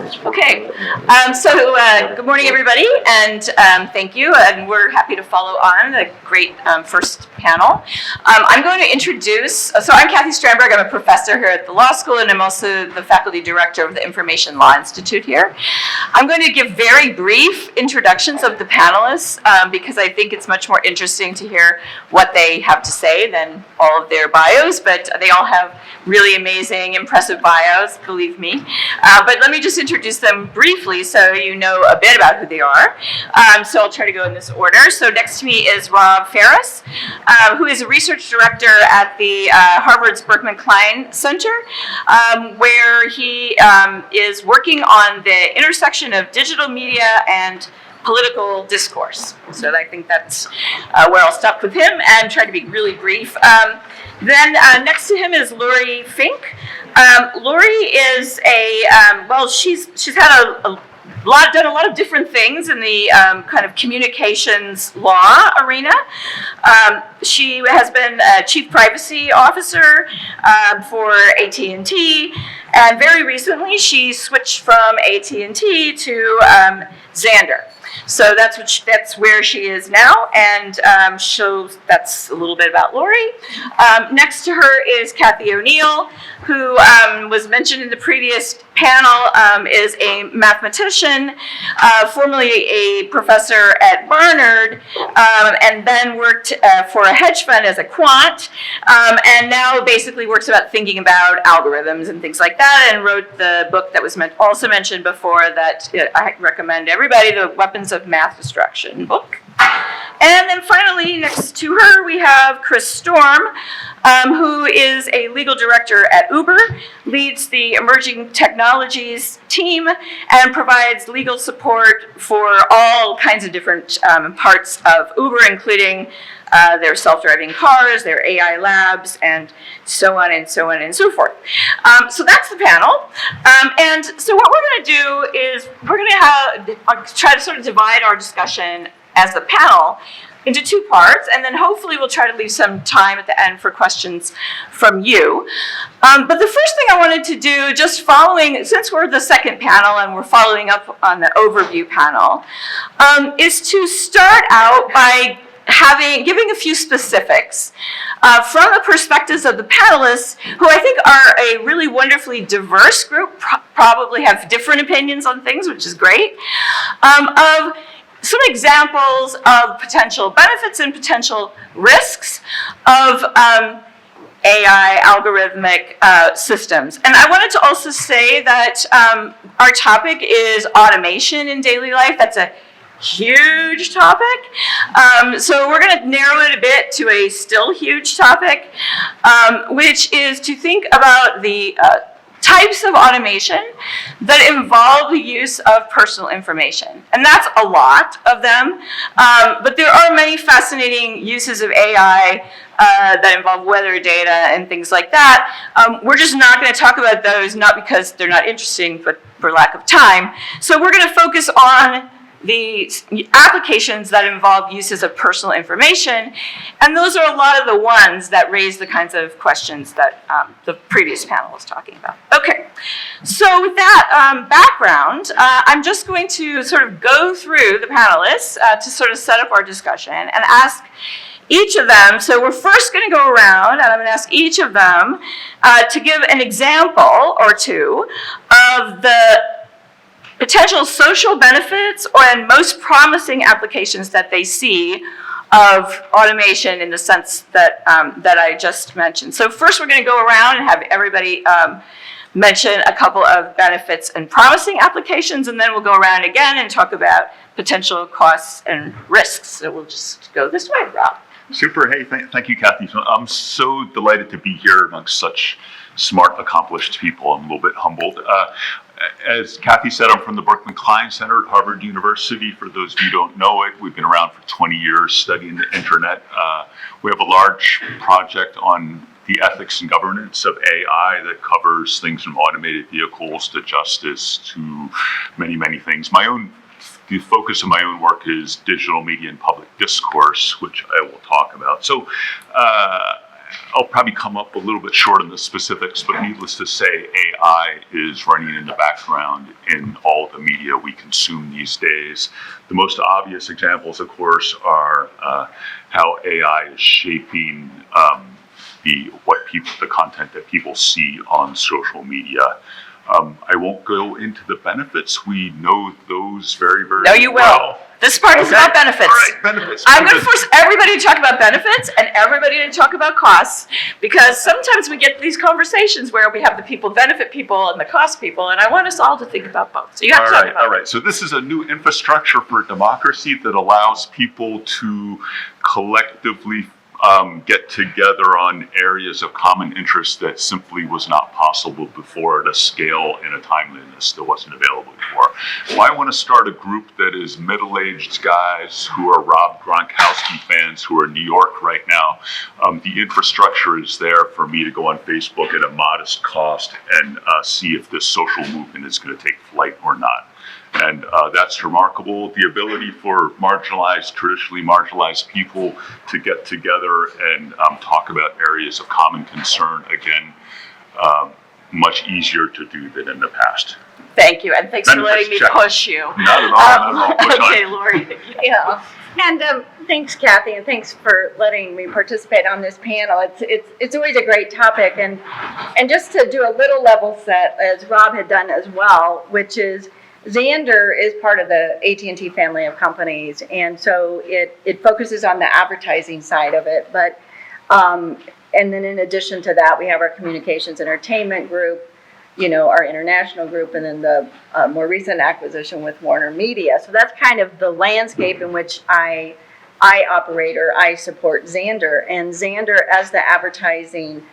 Okay, good morning, everybody, and thank you, and we're happy to follow on a great first panel. I'm going to introduce, so I'm Kathy Strandberg, I'm a professor here at the law school, and I'm also the faculty director of the Information Law Institute here. I'm going to give very brief introductions of the panelists because I think it's much more interesting to hear what they have to say than all of their bios, but they all have really amazing, impressive bios, believe me. But let me just introduce them briefly so you know a bit about who they are. So I'll try to go in this order. So next to me is Rob Ferris, who is a research director at the Harvard's Berkman Klein Center, where he is working on the intersection of digital media and political discourse. So I think that's where I'll stop with him and try to be really brief. Then next to him is Lori Fink. Lori is she's had done a lot of different things in the kind of communications law arena. She has been a chief privacy officer for AT&T, and very recently she switched from AT&T to Xandr. So that's where she is now, and that's a little bit about Lori. Next to her is Kathy O'Neill, who was mentioned in the previous panel, is a mathematician, formerly a professor at Barnard, and then worked for a hedge fund as a quant, and now basically works about thinking about algorithms and things like that, and wrote the book that was also mentioned before that I recommend everybody, The Weapons of Math Destruction book. And then finally, next to her, we have Chris Storm, who is a legal director at Uber, leads the emerging technologies team, and provides legal support for all kinds of different parts of Uber, including their self-driving cars, their AI labs, and so on and so on and so forth. So that's the panel. And so what we're going to do is we're going to try to sort of divide our discussion as a panel into two parts, and then hopefully we'll try to leave some time at the end for questions from you. But the first thing I wanted to do, just following, since we're the second panel and we're following up on the overview panel, is to start out by giving a few specifics from the perspectives of the panelists, who I think are a really wonderfully diverse group, probably have different opinions on things, which is great, of some examples of potential benefits and potential risks of AI algorithmic systems. And I wanted to also say that our topic is automation in daily life. That's a huge topic. So we're going to narrow it a bit to a still huge topic, which is to think about the types of automation that involve the use of personal information. And that's a lot of them, but there are many fascinating uses of AI that involve weather data and things like that. We're just not going to talk about those, not because they're not interesting, but for lack of time. So we're going to focus on the applications that involve uses of personal information, and those are a lot of the ones that raise the kinds of questions that the previous panel was talking about. Okay, so with that background, I'm just going to sort of go through the panelists to sort of set up our discussion and ask each of them, so we're first going to go around and I'm going to ask each of them to give an example or two of the potential social benefits and most promising applications that they see of automation in the sense that that I just mentioned. So first we're going to go around and have everybody mention a couple of benefits and promising applications, and then we'll go around again and talk about potential costs and risks. So we'll just go this way, Rob. Super. Hey, thank you, Kathy. I'm so delighted to be here amongst such smart, accomplished people. I'm a little bit humbled. As Kathy said, I'm from the Berkman Klein Center at Harvard University. For those of you who don't know it, we've been around for 20 years studying the internet. We have a large project on the ethics and governance of AI that covers things from automated vehicles to justice to many, many things. The focus of my own work is digital media and public discourse, which I will talk about. So I'll probably come up a little bit short on the specifics, but needless to say, AI is running in the background in all the media we consume these days. The most obvious examples, of course, are how AI is shaping the content that people see on social media. I won't go into the benefits. We know those very, very well. No, you will. This part is about benefits. All right, benefits. I'm going to force everybody to talk about benefits and everybody to talk about costs, because sometimes we get these conversations where we have the people benefit people and the cost people, and I want us all to think about both. So you have to talk about it. All right. So this is a new infrastructure for democracy that allows people to collectively get together on areas of common interest that simply was not possible before at a scale and a timeliness that wasn't available before. Well, I want to start a group that is middle-aged guys who are Rob Gronkowski fans who are in New York right now. The infrastructure is there for me to go on Facebook at a modest cost and see if this social movement is going to take flight or not. And that's remarkable. The ability for traditionally marginalized people to get together and talk about areas of common concern, again, much easier to do than in the past. Thank you, and thanks for letting me push you. Not at all. Push on. Okay, Lori. Yeah, and thanks, Kathy, and thanks for letting me participate on this panel. It's always a great topic, and just to do a little level set, as Rob had done as well, which is Xandr is part of the AT&T family of companies, and so it focuses on the advertising side of it. But and then in addition to that, we have our communications entertainment group, our international group, and then the more recent acquisition with Warner Media. So that's kind of the landscape in which I operate, or I support Xandr. And Xandr, as the advertising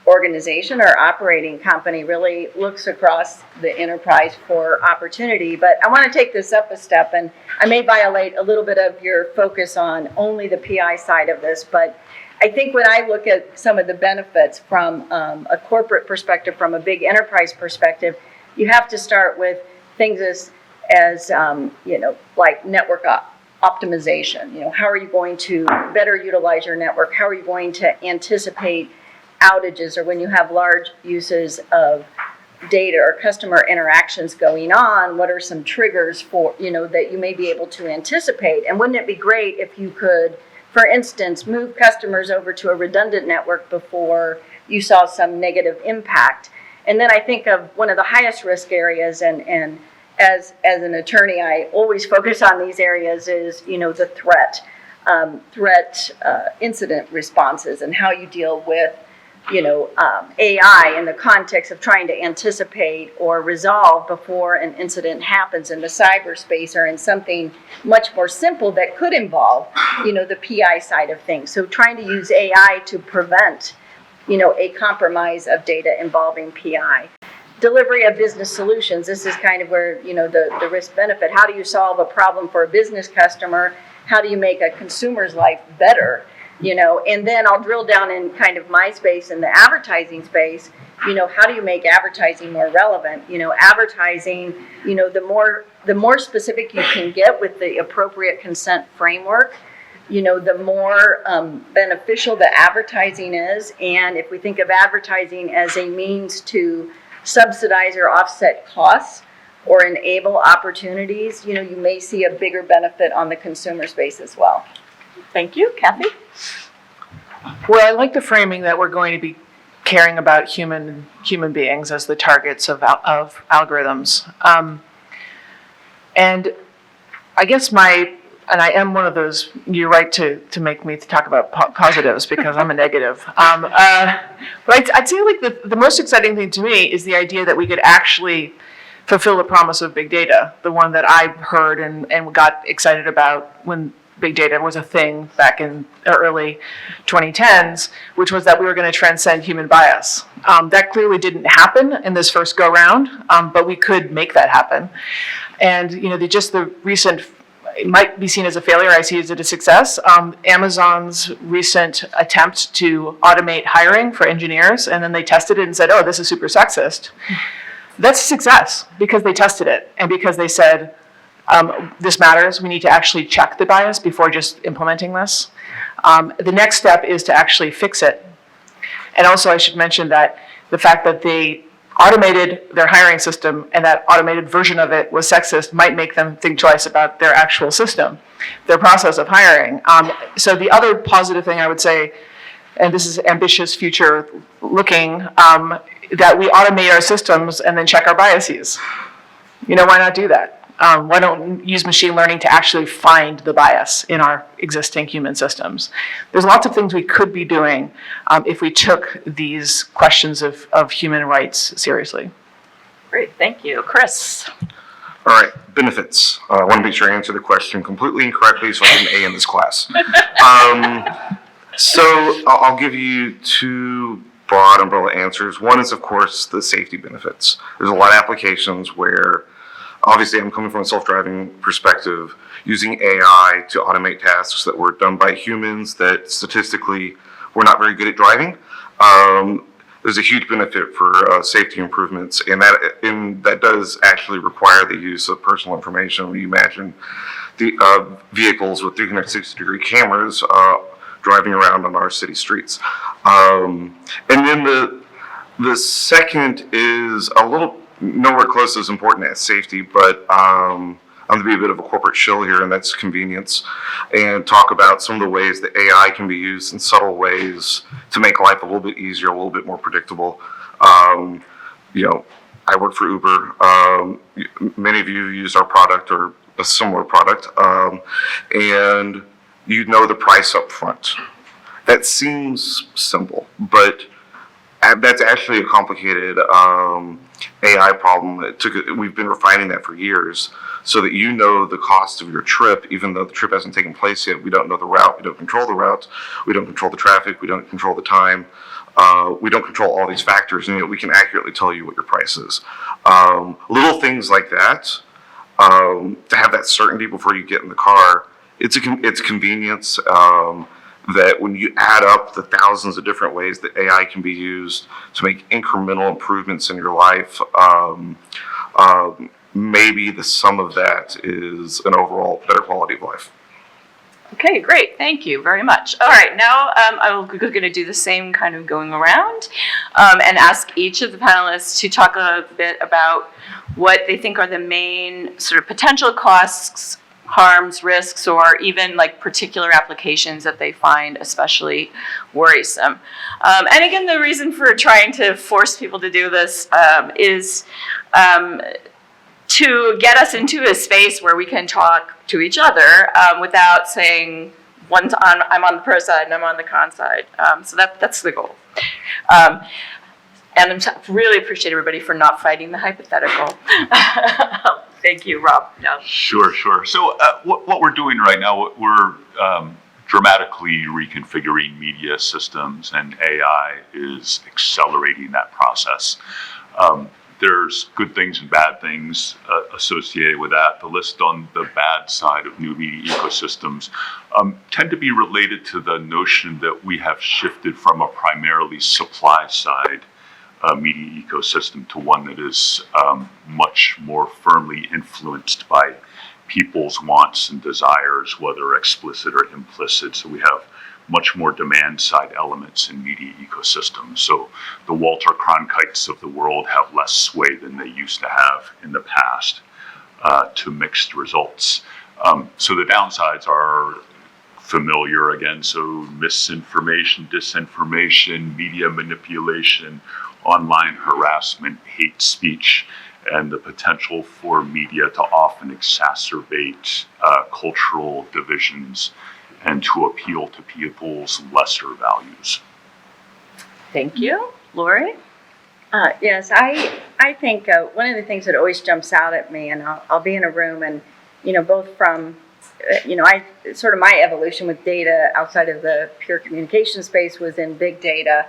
organization or operating company, really looks across the enterprise for opportunity. But I want to take this up a step, and I may violate a little bit of your focus on only the PI side of this, but I think when I look at some of the benefits from a corporate perspective, from a big enterprise perspective, you have to start with things as like network optimization. How are you going to better utilize your network? How are you going to anticipate outages, or when you have large uses of data or customer interactions going on, what are some triggers for, that you may be able to anticipate? And wouldn't it be great if you could, for instance, move customers over to a redundant network before you saw some negative impact? And then I think of one of the highest risk areas, and as an attorney, I always focus on these areas, is, the threat incident responses, and how you deal with AI in the context of trying to anticipate or resolve before an incident happens in the cyberspace, or in something much more simple that could involve, the PI side of things. So trying to use AI to prevent, a compromise of data involving PI. Delivery of business solutions. This is kind of where, the risk benefit. How do you solve a problem for a business customer? How do you make a consumer's life better? And then I'll drill down in kind of my space, in the advertising space. How do you make advertising more relevant? Advertising, the more specific you can get with the appropriate consent framework, the more beneficial the advertising is. And if we think of advertising as a means to subsidize or offset costs or enable opportunities, you may see a bigger benefit on the consumer space as well. Thank you. Kathy? Well, I like the framing that we're going to be caring about human beings as the targets of algorithms. And I guess and I am one of those, you're right to make me talk about positives, because I'm a negative. But I'd say like the most exciting thing to me is the idea that we could actually fulfill the promise of big data, the one that I heard and got excited about when big data was a thing back in the early 2010s, which was that we were going to transcend human bias. That clearly didn't happen in this first go round, but we could make that happen. And the recent, it might be seen as a failure, I see it as a success. Amazon's recent attempt to automate hiring for engineers, and then they tested it and said, oh, this is super sexist. That's a success because they tested it, and because they said, this matters. We need to actually check the bias before just implementing this. The next step is to actually fix it. And also, I should mention that the fact that they automated their hiring system and that automated version of it was sexist might make them think twice about their actual system, their process of hiring. So the other positive thing I would say, and this is ambitious future looking, that we automate our systems and then check our biases. Why not do that? Why don't use machine learning to actually find the bias in our existing human systems? There's lots of things we could be doing if we took these questions of human rights seriously. Great, thank you. Chris? All right, benefits. I want to make sure I answer the question completely and correctly so I get an A in this class. So I'll give you two broad umbrella answers. One is, of course, the safety benefits. There's a lot of applications where, obviously, I'm coming from a self-driving perspective, using AI to automate tasks that were done by humans that statistically were not very good at driving. There's a huge benefit for safety improvements, and that does actually require the use of personal information. When you imagine the vehicles with 360-degree cameras driving around on our city streets. And then the second is a little nowhere close as important as safety, but I'm going to be a bit of a corporate shill here, and that's convenience, and talk about some of the ways that AI can be used in subtle ways to make life a little bit easier, a little bit more predictable. I work for Uber. Many of you use our product or a similar product, and you know the price up front. That seems simple, but that's actually a complicated AI problem. We've been refining that for years so that you know the cost of your trip, even though the trip hasn't taken place yet. We don't know the route. We don't control the route. We don't control the traffic. We don't control the time. We don't control all these factors, and we can accurately tell you what your price is. Little things like that, to have that certainty before you get in the car, it's convenience. That when you add up the thousands of different ways that AI can be used to make incremental improvements in your life, maybe the sum of that is an overall better quality of life. Okay, great. Thank you very much. All right, now I'm going to do the same kind of going around and ask each of the panelists to talk a bit about what they think are the main sort of potential costs, harms, risks, or even like particular applications that they find especially worrisome. And again, the reason for trying to force people to do this is to get us into a space where we can talk to each other without saying I'm on the pro side and I'm on the con side. So that's the goal. And I really appreciate everybody for not fighting the hypothetical. Thank you, Rob. No. Sure. So what we're doing right now, we're dramatically reconfiguring media systems, and AI is accelerating that process. There's good things and bad things associated with that. The list on the bad side of new media ecosystems tend to be related to the notion that we have shifted from a primarily supply side media ecosystem to one that is much more firmly influenced by people's wants and desires, whether explicit or implicit. So we have much more demand side elements in media ecosystems. So the Walter Cronkites of the world have less sway than they used to have in the past to mixed results. So the downsides are familiar again. So misinformation, disinformation, media manipulation, online harassment, hate speech, and the potential for media to often exacerbate cultural divisions and to appeal to people's lesser values. Thank you. Lori? Yes, I think one of the things that always jumps out at me, and I'll be in a room and, both from, sort of my evolution with data outside of the pure communication space was in big data,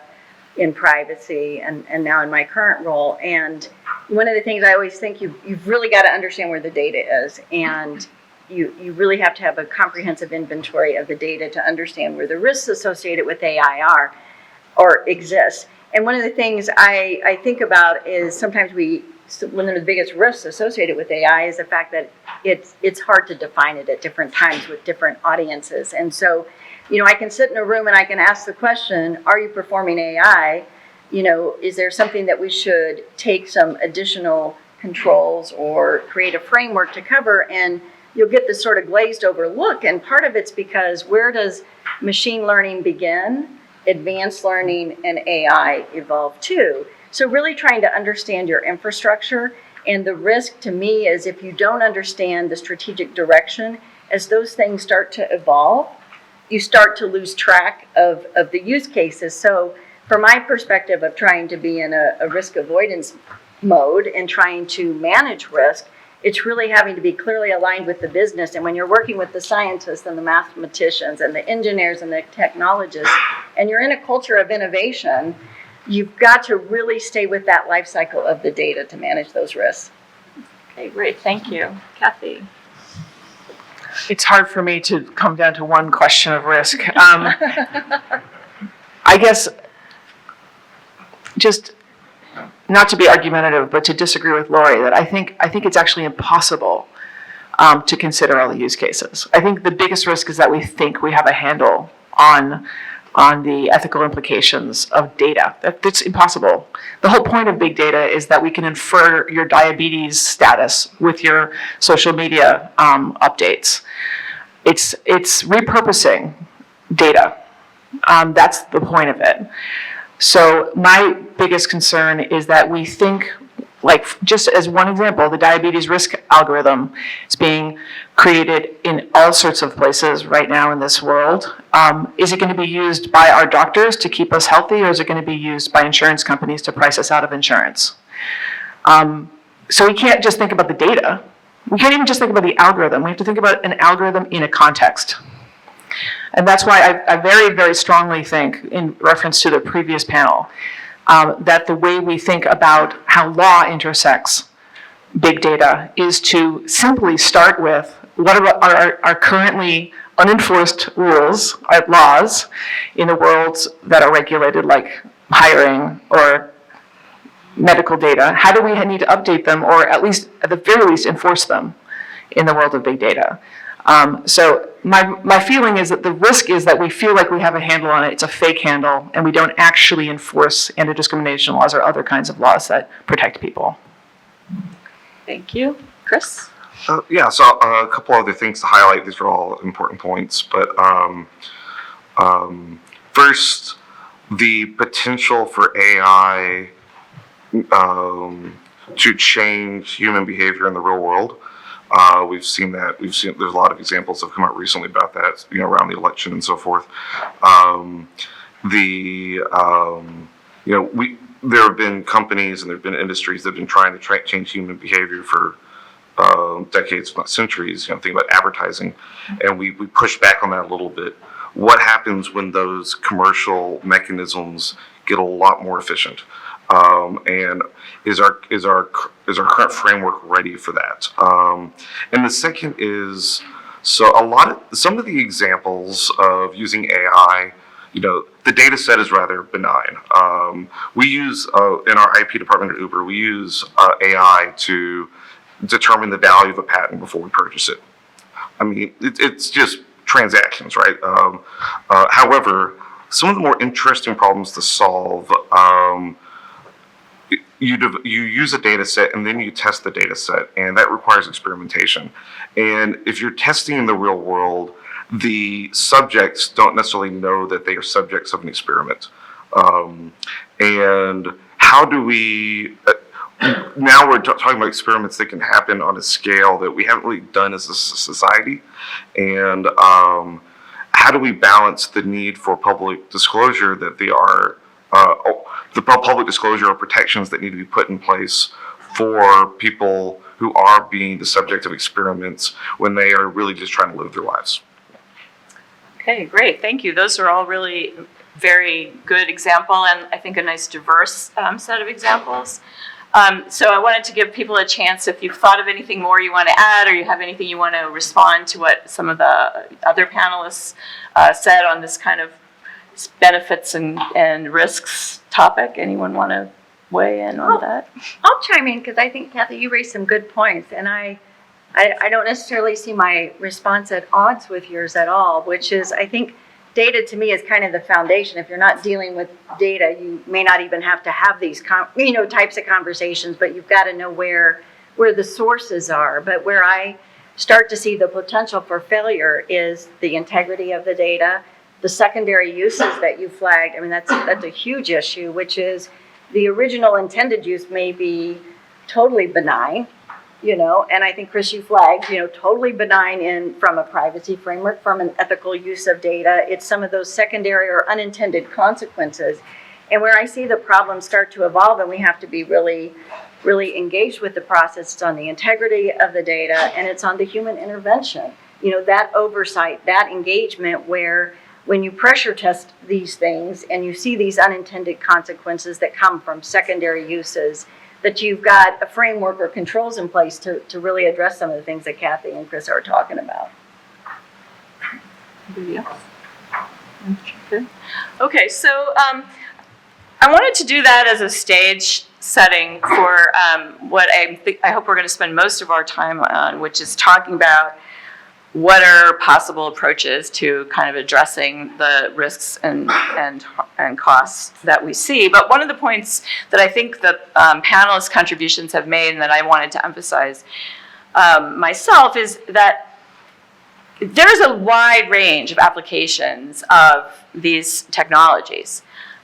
in privacy, and now in my current role. And one of the things I always think you've really got to understand where the data is, and you really have to have a comprehensive inventory of the data to understand where the risks associated with AI are or exist. And one of the things I think about is sometimes we one of the biggest risks associated with AI is the fact that it's hard to define it at different times with different audiences. And so, I can sit in a room and I can ask the question, are you performing AI? Is there something that we should take some additional controls or create a framework to cover? And you'll get this sort of glazed over look. And part of it's because where does machine learning begin? Advanced learning and AI evolve too. So really trying to understand your infrastructure, and the risk to me is if you don't understand the strategic direction, as those things start to evolve, you start to lose track of the use cases. So from my perspective of trying to be in a risk avoidance mode and trying to manage risk, it's really having to be clearly aligned with the business. And when you're working with the scientists and the mathematicians and the engineers and the technologists, and you're in a culture of innovation, you've got to really stay with that life cycle of the data to manage those risks. Okay, great, thank you. Kathy? It's hard for me to come down to one question of risk. I guess just not to be argumentative, but to disagree with Lori, that I think it's actually impossible to consider all the use cases. I think the biggest risk is that we think we have a handle on the ethical implications of data. That's impossible. The whole point of big data is that we can infer your diabetes status with your social media updates. It's repurposing data. That's the point of it. So my biggest concern is that we think, like, just as one example, the diabetes risk algorithm is being created in all sorts of places right now in this world. Is it going to be used by our doctors to keep us healthy, or is it going to be used by insurance companies to price us out of insurance? So we can't just think about the data. We can't even just think about the algorithm. We have to think about an algorithm in a context. And that's why I very, very strongly think, in reference to the previous panel, that the way we think about how law intersects big data is to simply start with what are our currently unenforced rules, our laws in the worlds that are regulated, like hiring or medical data. How do we need to update them, or at least, at the very least, enforce them in the world of big data? So my feeling is that the risk is that we feel like we have a handle on it, it's a fake handle, and we don't actually enforce anti-discrimination laws or other kinds of laws that protect people. Thank you. Chris? Yeah, so a couple other things to highlight. These are all important points, but first, the potential for AI to change human behavior in the real world. We've seen that. There's a lot of examples that have come out recently about that, around the election and so forth. There have been companies and there have been industries that have been trying to change human behavior for decades, if not centuries. Think about advertising, and we push back on that a little bit. What happens when those commercial mechanisms get a lot more efficient? And is our current framework ready for that? And the second is, some of the examples of using AI, the data set is rather benign. We use, in our IP department at Uber, we use AI to determine the value of a patent before we purchase it. I mean, it's just transactions, right? However, some of the more interesting problems to solve, you use a data set and then you test the data set, and that requires experimentation. And if you're testing in the real world, the subjects don't necessarily know that they are subjects of an experiment. And how do we, now we're talking about experiments that can happen on a scale that we haven't really done as a society. And how do we balance the need for public disclosure that they are, the public disclosure of protections that need to be put in place for people who are being the subject of experiments when they are really just trying to live their lives? Okay, great, thank you. Those are all really very good example, and I think a nice diverse set of examples. So I wanted to give people a chance, if you've thought of anything more you want to add, or you have anything you want to respond to what some of the other panelists said on this kind of benefits and risks topic. Anyone want to weigh in on that? I'll chime in because I think, Kathy, you raised some good points, and I don't necessarily see my response at odds with yours at all, which is, I think data to me is kind of the foundation. If you're not dealing with data, you may not even have to have these types of conversations, but you've got to know where the sources are. But where I start to see the potential for failure is the integrity of the data, the secondary uses that you flagged. I mean, that's a huge issue, which is the original intended use may be totally benign, and I think, Chris, you flagged, totally benign from a privacy framework, from an ethical use of data. It's some of those secondary or unintended consequences. And where I see the problems start to evolve, and we have to be really, really engaged with the process, it's on the integrity of the data, and it's on the human intervention. That oversight, that engagement where when you pressure test these things and you see these unintended consequences that come from secondary uses, that you've got a framework or controls in place to really address some of the things that Kathy and Chris are talking about. Okay, so I wanted to do that as a stage setting for what I hope we're going to spend most of our time on, which is talking about what are possible approaches to kind of addressing the risks and costs that we see. But one of the points that I think the panelists' contributions have made and that I wanted to emphasize myself is that there's a wide range of applications of these technologies.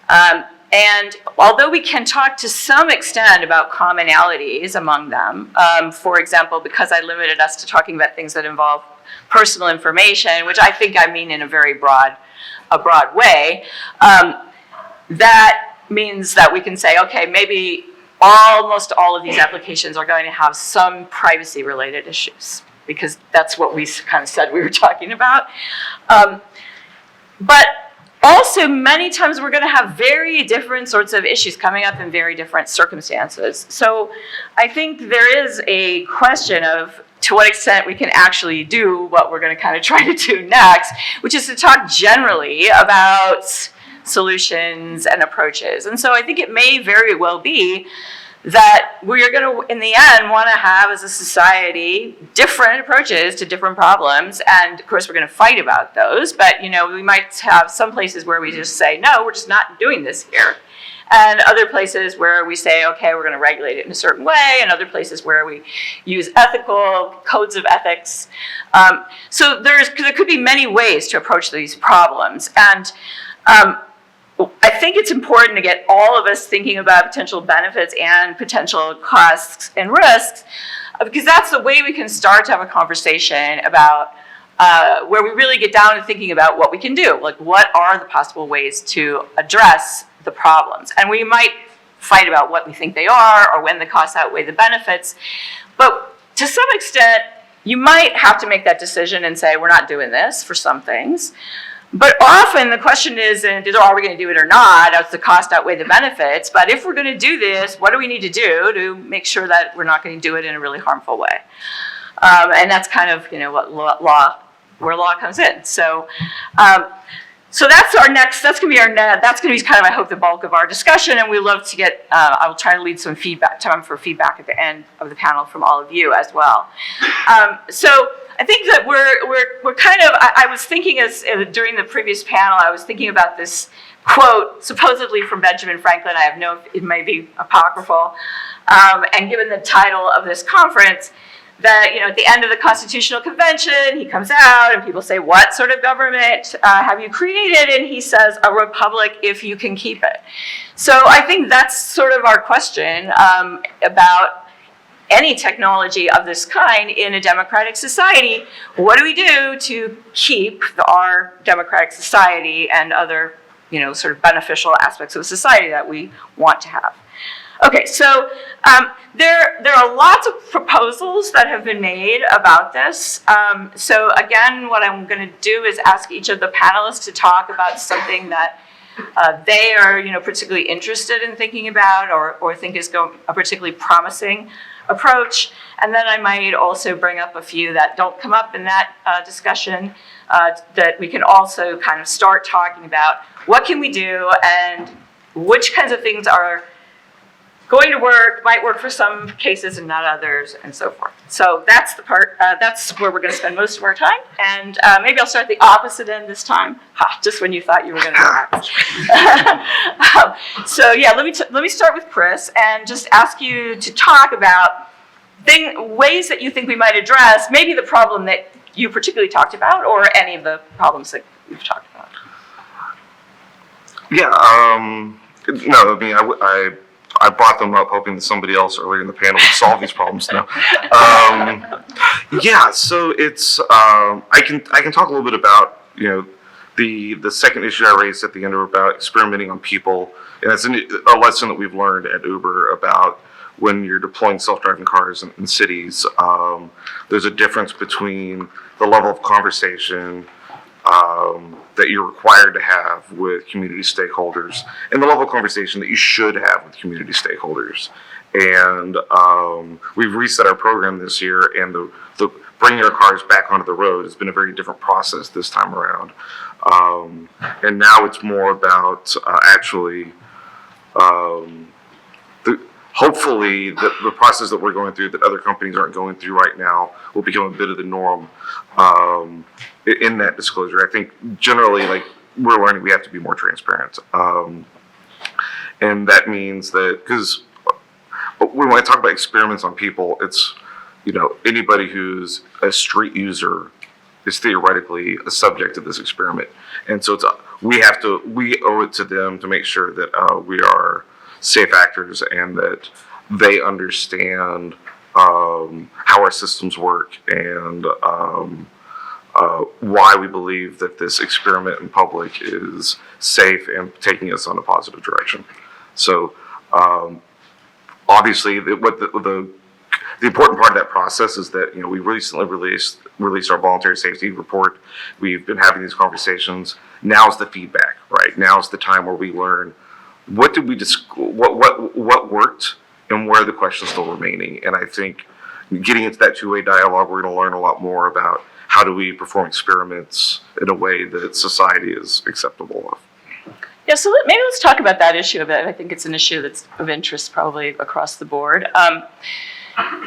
And although we can talk to some extent about commonalities among them, for example, because I limited us to talking about things that involve personal information, which I think I mean in a very broad way, that means that we can say, okay, maybe almost all of these applications are going to have some privacy-related issues, because that's what we kind of said we were talking about. But also, many times we're going to have very different sorts of issues coming up in very different circumstances. So I think there is a question of to what extent we can actually do what we're going to kind of try to do next, which is to talk generally about solutions and approaches. And so I think it may very well be that we're going to, in the end, want to have as a society different approaches to different problems. And of course, we're going to fight about those. But, we might have some places where we just say, no, we're just not doing this here. And other places where we say, okay, we're going to regulate it in a certain way. And other places where we use ethical codes of ethics. So there could be many ways to approach these problems. And I think it's important to get all of us thinking about potential benefits and potential costs and risks, because that's the way we can start to have a conversation about where we really get down to thinking about what we can do. Like, what are the possible ways to address the problems? And we might fight about what we think they are or when the costs outweigh the benefits. But to some extent, you might have to make that decision and say, we're not doing this for some things. But often the question is, are we going to do it or not? Does the cost outweigh the benefits? But if we're going to do this, what do we need to do to make sure that we're not going to do it in a really harmful way? And that's kind of, where law comes in. So, so that's our next. That's going to be kind of, I hope, the bulk of our discussion. And we love to get. I will try to lead some time for feedback at the end of the panel from all of you as well. So I think that we're kind of. I was thinking during the previous panel, I was thinking about this quote supposedly from Benjamin Franklin. I have no. It may be apocryphal. And given the title of this conference, that at the end of the Constitutional Convention, he comes out and people say, "What sort of government have you created?" And he says, "A republic if you can keep it." So I think that's sort of our question about any technology of this kind in a democratic society. What do we do to keep our democratic society and other, sort of beneficial aspects of society that we want to have? Okay, so there are lots of proposals that have been made about this. So again, what I'm going to do is ask each of the panelists to talk about something that they are, particularly interested in thinking about or think is a particularly promising approach. And then I might also bring up a few that don't come up in that discussion that we can also kind of start talking about. What can we do, and which kinds of things are going to work might work for some cases and not others, and so forth. So that's the part, that's where we're gonna spend most of our time. And maybe I'll start at the opposite end this time. Ha, just when you thought you were gonna relax. So yeah, let me start with Chris and just ask you to talk about ways that you think we might address maybe the problem that you particularly talked about, or any of the problems that we've talked about. Yeah, no, I mean, I brought them up hoping that somebody else earlier in the panel would solve these problems. No, yeah. So it's I can talk a little bit about the second issue I raised at the end about experimenting on people, and it's a lesson that we've learned at Uber about when you're deploying self-driving cars in cities. There's a difference between the level of conversation that you're required to have with community stakeholders and the level of conversation that you should have with community stakeholders. And we've reset our program this year, and the bringing our cars back onto the road has been a very different process this time around. And now it's more about hopefully the process that we're going through that other companies aren't going through right now will become a bit of the norm in that disclosure. I think generally, like, we're learning we have to be more transparent. And that means that, because when I talk about experiments on people, it's, anybody who's a street user is theoretically a subject of this experiment. And so we owe it to them to make sure that we are safe actors and that they understand how our systems work and why we believe that this experiment in public is safe and taking us on a positive direction. So obviously, the important part of that process is that we recently released our voluntary safety report. We've been having these conversations. Now's the feedback, right? Now's the time where we learn what worked and where the questions still remaining. And I think getting into that two-way dialogue, we're going to learn a lot more about how do we perform experiments in a way that society is acceptable of. Yeah, so maybe let's talk about that issue a bit. I think it's an issue that's of interest probably across the board.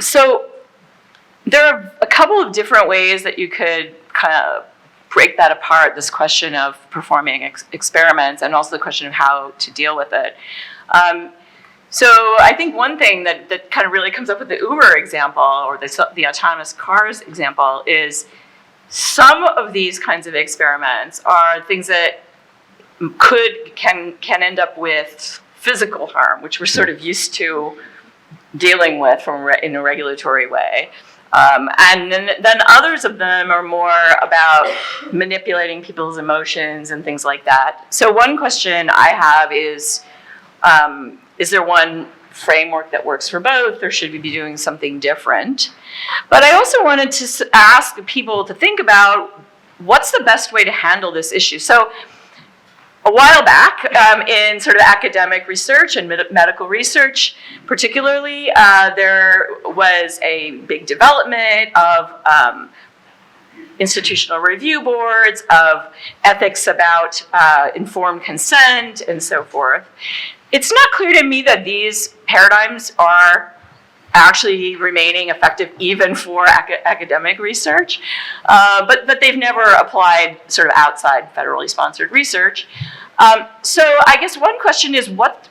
So there are a couple of different ways that you could kind of break that apart, this question of performing experiments and also the question of how to deal with it. So I think one thing that kind of really comes up with the Uber example or the autonomous cars example is some of these kinds of experiments are things that can end up with physical harm, which we're sort of used to dealing with in a regulatory way. And then others of them are more about manipulating people's emotions and things like that. So one question I have is there one framework that works for both, or should we be doing something different? But I also wanted to ask people to think about what's the best way to handle this issue. So a while back, in sort of academic research and medical research particularly, there was a big development of institutional review boards, of ethics about informed consent, and so forth. It's not clear to me that these paradigms are actually remaining effective even for academic research, but they've never applied sort of outside federally sponsored research. So I guess one question is what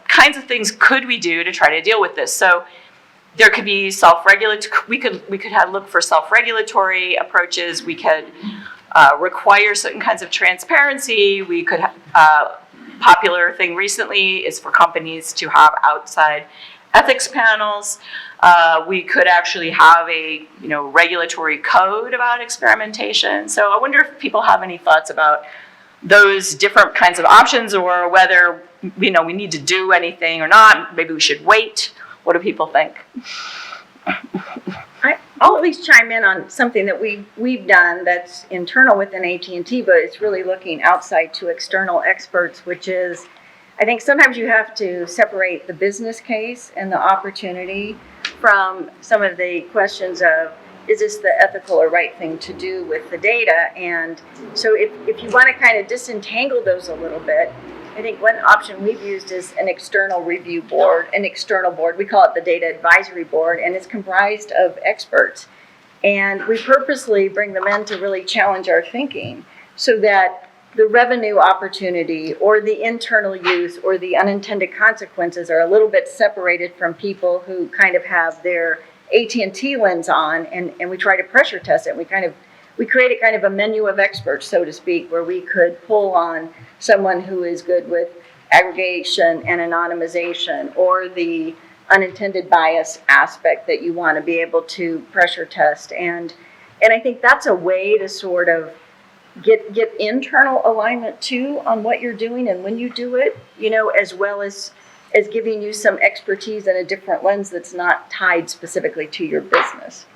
kinds of things could we do to try to deal with this? So there could be we could look for self-regulatory approaches. We could require certain kinds of transparency. We could popular thing recently is for companies to have outside ethics panels. We could actually have a regulatory code about experimentation. So I wonder if people have any thoughts about those different kinds of options, or whether we need to do anything or not. Maybe we should wait. What do people think? I'll at least chime in on something that we've done that's internal within AT&T, but it's really looking outside to external experts, which is, I think sometimes you have to separate the business case and the opportunity from some of the questions of, is this the ethical or right thing to do with the data? And so if you want to kind of disentangle those a little bit, I think one option we've used is an external review board, an external board. We call it the Data Advisory Board, and it's comprised of experts. And we purposely bring them in to really challenge our thinking so that the revenue opportunity or the internal use or the unintended consequences are a little bit separated from people who kind of have their AT&T lens on, and we try to pressure test it. We created kind of a menu of experts, so to speak, where we could pull on someone who is good with aggregation and anonymization or the unintended bias aspect that you want to be able to pressure test. And I think that's a way to sort of get internal alignment too on what you're doing and when you do it, as well as giving you some expertise and a different lens that's not tied specifically to your business.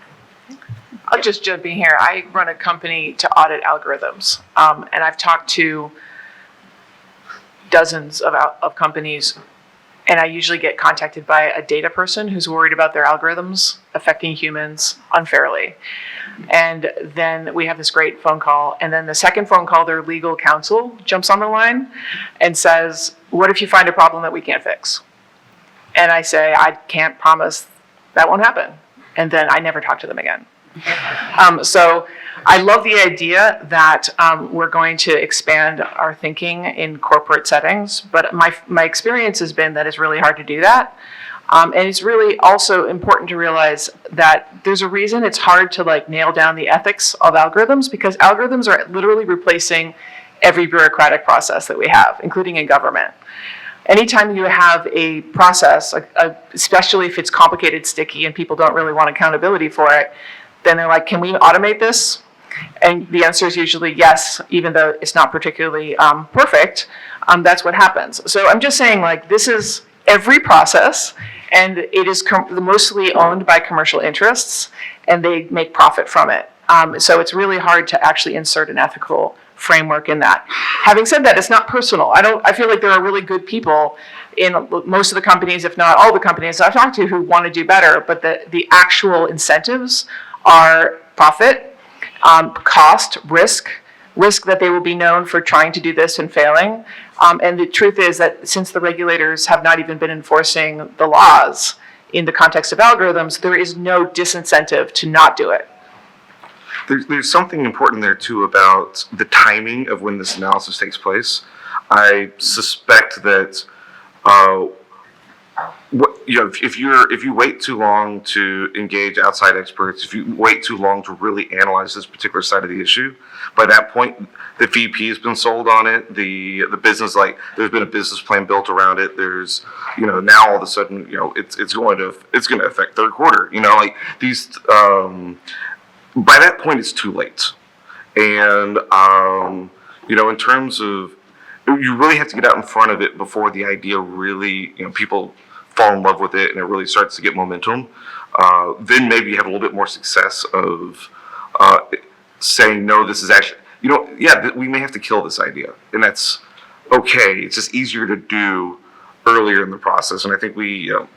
I'll just jump in here. I run a company to audit algorithms, and I've talked to dozens of companies, and I usually get contacted by a data person who's worried about their algorithms affecting humans unfairly. And then we have this great phone call, and then the second phone call, their legal counsel jumps on the line and says, what if you find a problem that we can't fix? And I say, I can't promise that won't happen. And then I never talk to them again. So I love the idea that we're going to expand our thinking in corporate settings, but my experience has been that it's really hard to do that. And it's really also important to realize that there's a reason it's hard to nail down the ethics of algorithms, because algorithms are literally replacing every bureaucratic process that we have, including in government. Anytime you have a process, especially if it's complicated, sticky, and people don't really want accountability for it, then they're like, can we automate this? And the answer is usually yes, even though it's not particularly perfect. That's what happens. So I'm just saying, this is every process, and it is mostly owned by commercial interests, and they make profit from it. So it's really hard to actually insert an ethical framework in that. Having said that, it's not personal. I feel like there are really good people in most of the companies, if not all the companies I've talked to, who want to do better, but the actual incentives are profit, cost, risk that they will be known for trying to do this and failing. And the truth is that since the regulators have not even been enforcing the laws in the context of algorithms, there is no disincentive to not do it. There's something important there too about the timing of when this analysis takes place. I suspect that if you wait too long to engage outside experts, if you wait too long to really analyze this particular side of the issue, by that point the VP has been sold on it. The business, there's been a business plan built around it. There's now all of a sudden it's going to affect third quarter. These. By that point, it's too late. And, in terms of, you really have to get out in front of it before the idea really, people fall in love with it and it really starts to get momentum. Then maybe you have a little bit more success of saying, no, this is actually, we may have to kill this idea. And that's okay. It's just easier to do earlier in the process. And I think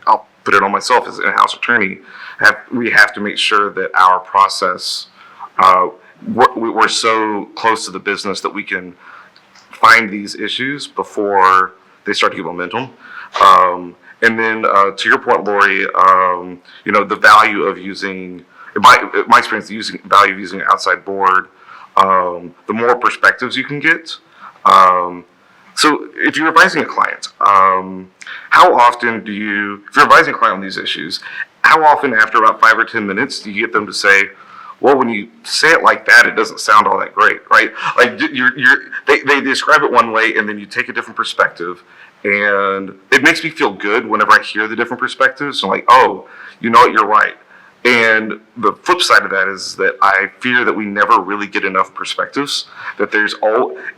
I'll put it on myself as an in-house attorney, we have to make sure that our process, we're so close to the business that we can find these issues before they start to get momentum. And then to your point, Lori, the value of using, in my experience, value of using an outside board, the more perspectives you can get. So if you're advising a client, how often if you're advising a client on these issues, how often after about 5 or 10 minutes do you get them to say, well, when you say it like that, it doesn't sound all that great, right? They describe it one way and then you take a different perspective, and it makes me feel good whenever I hear the different perspectives. I'm like, oh, you know what, you're right. And the flip side of that is that I fear that we never really get enough perspectives, that there's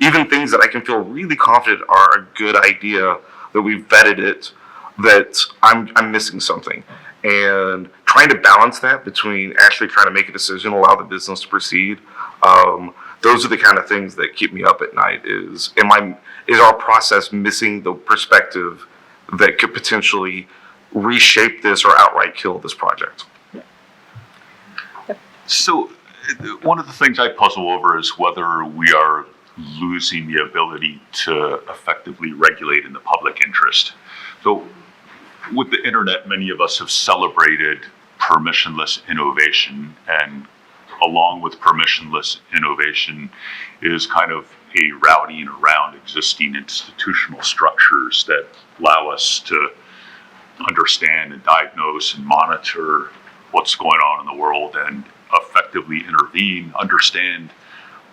even things that I can feel really confident are a good idea, that we've vetted it, that I'm missing something. And trying to balance that between actually trying to make a decision, allow the business to proceed, those are the kind of things that keep me up at night. Is our process missing the perspective that could potentially reshape this or outright kill this project? So one of the things I puzzle over is whether we are losing the ability to effectively regulate in the public interest. So with the internet, many of us have celebrated permissionless innovation, and along with permissionless innovation is kind of a routing around existing institutional structures that allow us to understand and diagnose and monitor what's going on in the world and effectively intervene, understand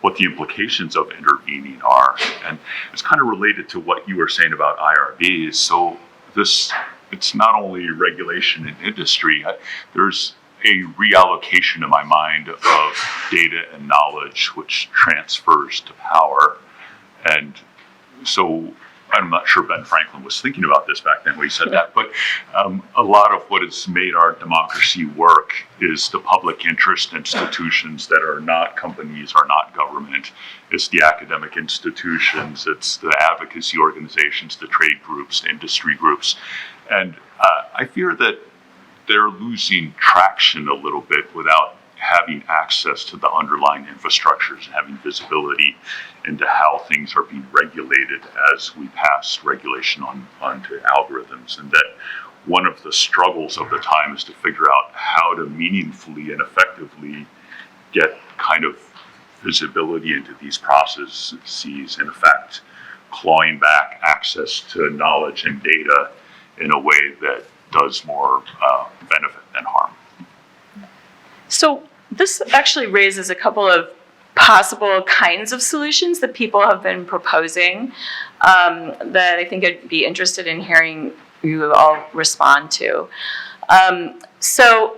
what the implications of intervening are. And it's kind of related to what you were saying about IRBs. So it's not only regulation in industry, there's a reallocation in my mind of data and knowledge which transfers to power. And so I'm not sure Ben Franklin was thinking about this back then when he said that, but a lot of what has made our democracy work is the public interest institutions that are not companies, are not government. It's the academic institutions, it's the advocacy organizations, the trade groups, the industry groups. And I fear that they're losing traction a little bit without having access to the underlying infrastructures and having visibility into how things are being regulated as we pass regulation onto algorithms. And that one of the struggles of the time is to figure out how to meaningfully and effectively get kind of visibility into these processes, in effect, clawing back access to knowledge and data in a way that does more benefit than harm. So this actually raises a couple of possible kinds of solutions that people have been proposing that I think I'd be interested in hearing you all respond to. So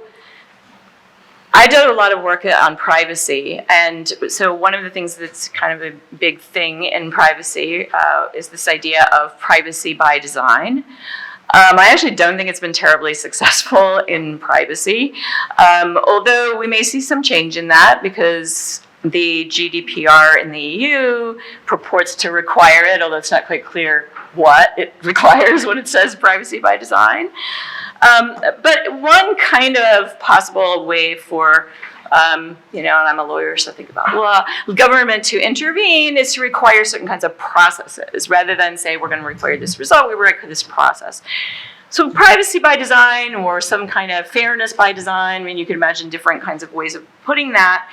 I did a lot of work on privacy, and so one of the things that's kind of a big thing in privacy is this idea of privacy by design. I actually don't think it's been terribly successful in privacy, although we may see some change in that because the GDPR in the EU purports to require it, although it's not quite clear what it requires when it says privacy by design. But one kind of possible way for and I'm a lawyer, so think about law, government to intervene is to require certain kinds of processes rather than say we're going to require this result, we require this process. So privacy by design or some kind of fairness by design, I mean, you can imagine different kinds of ways of putting that,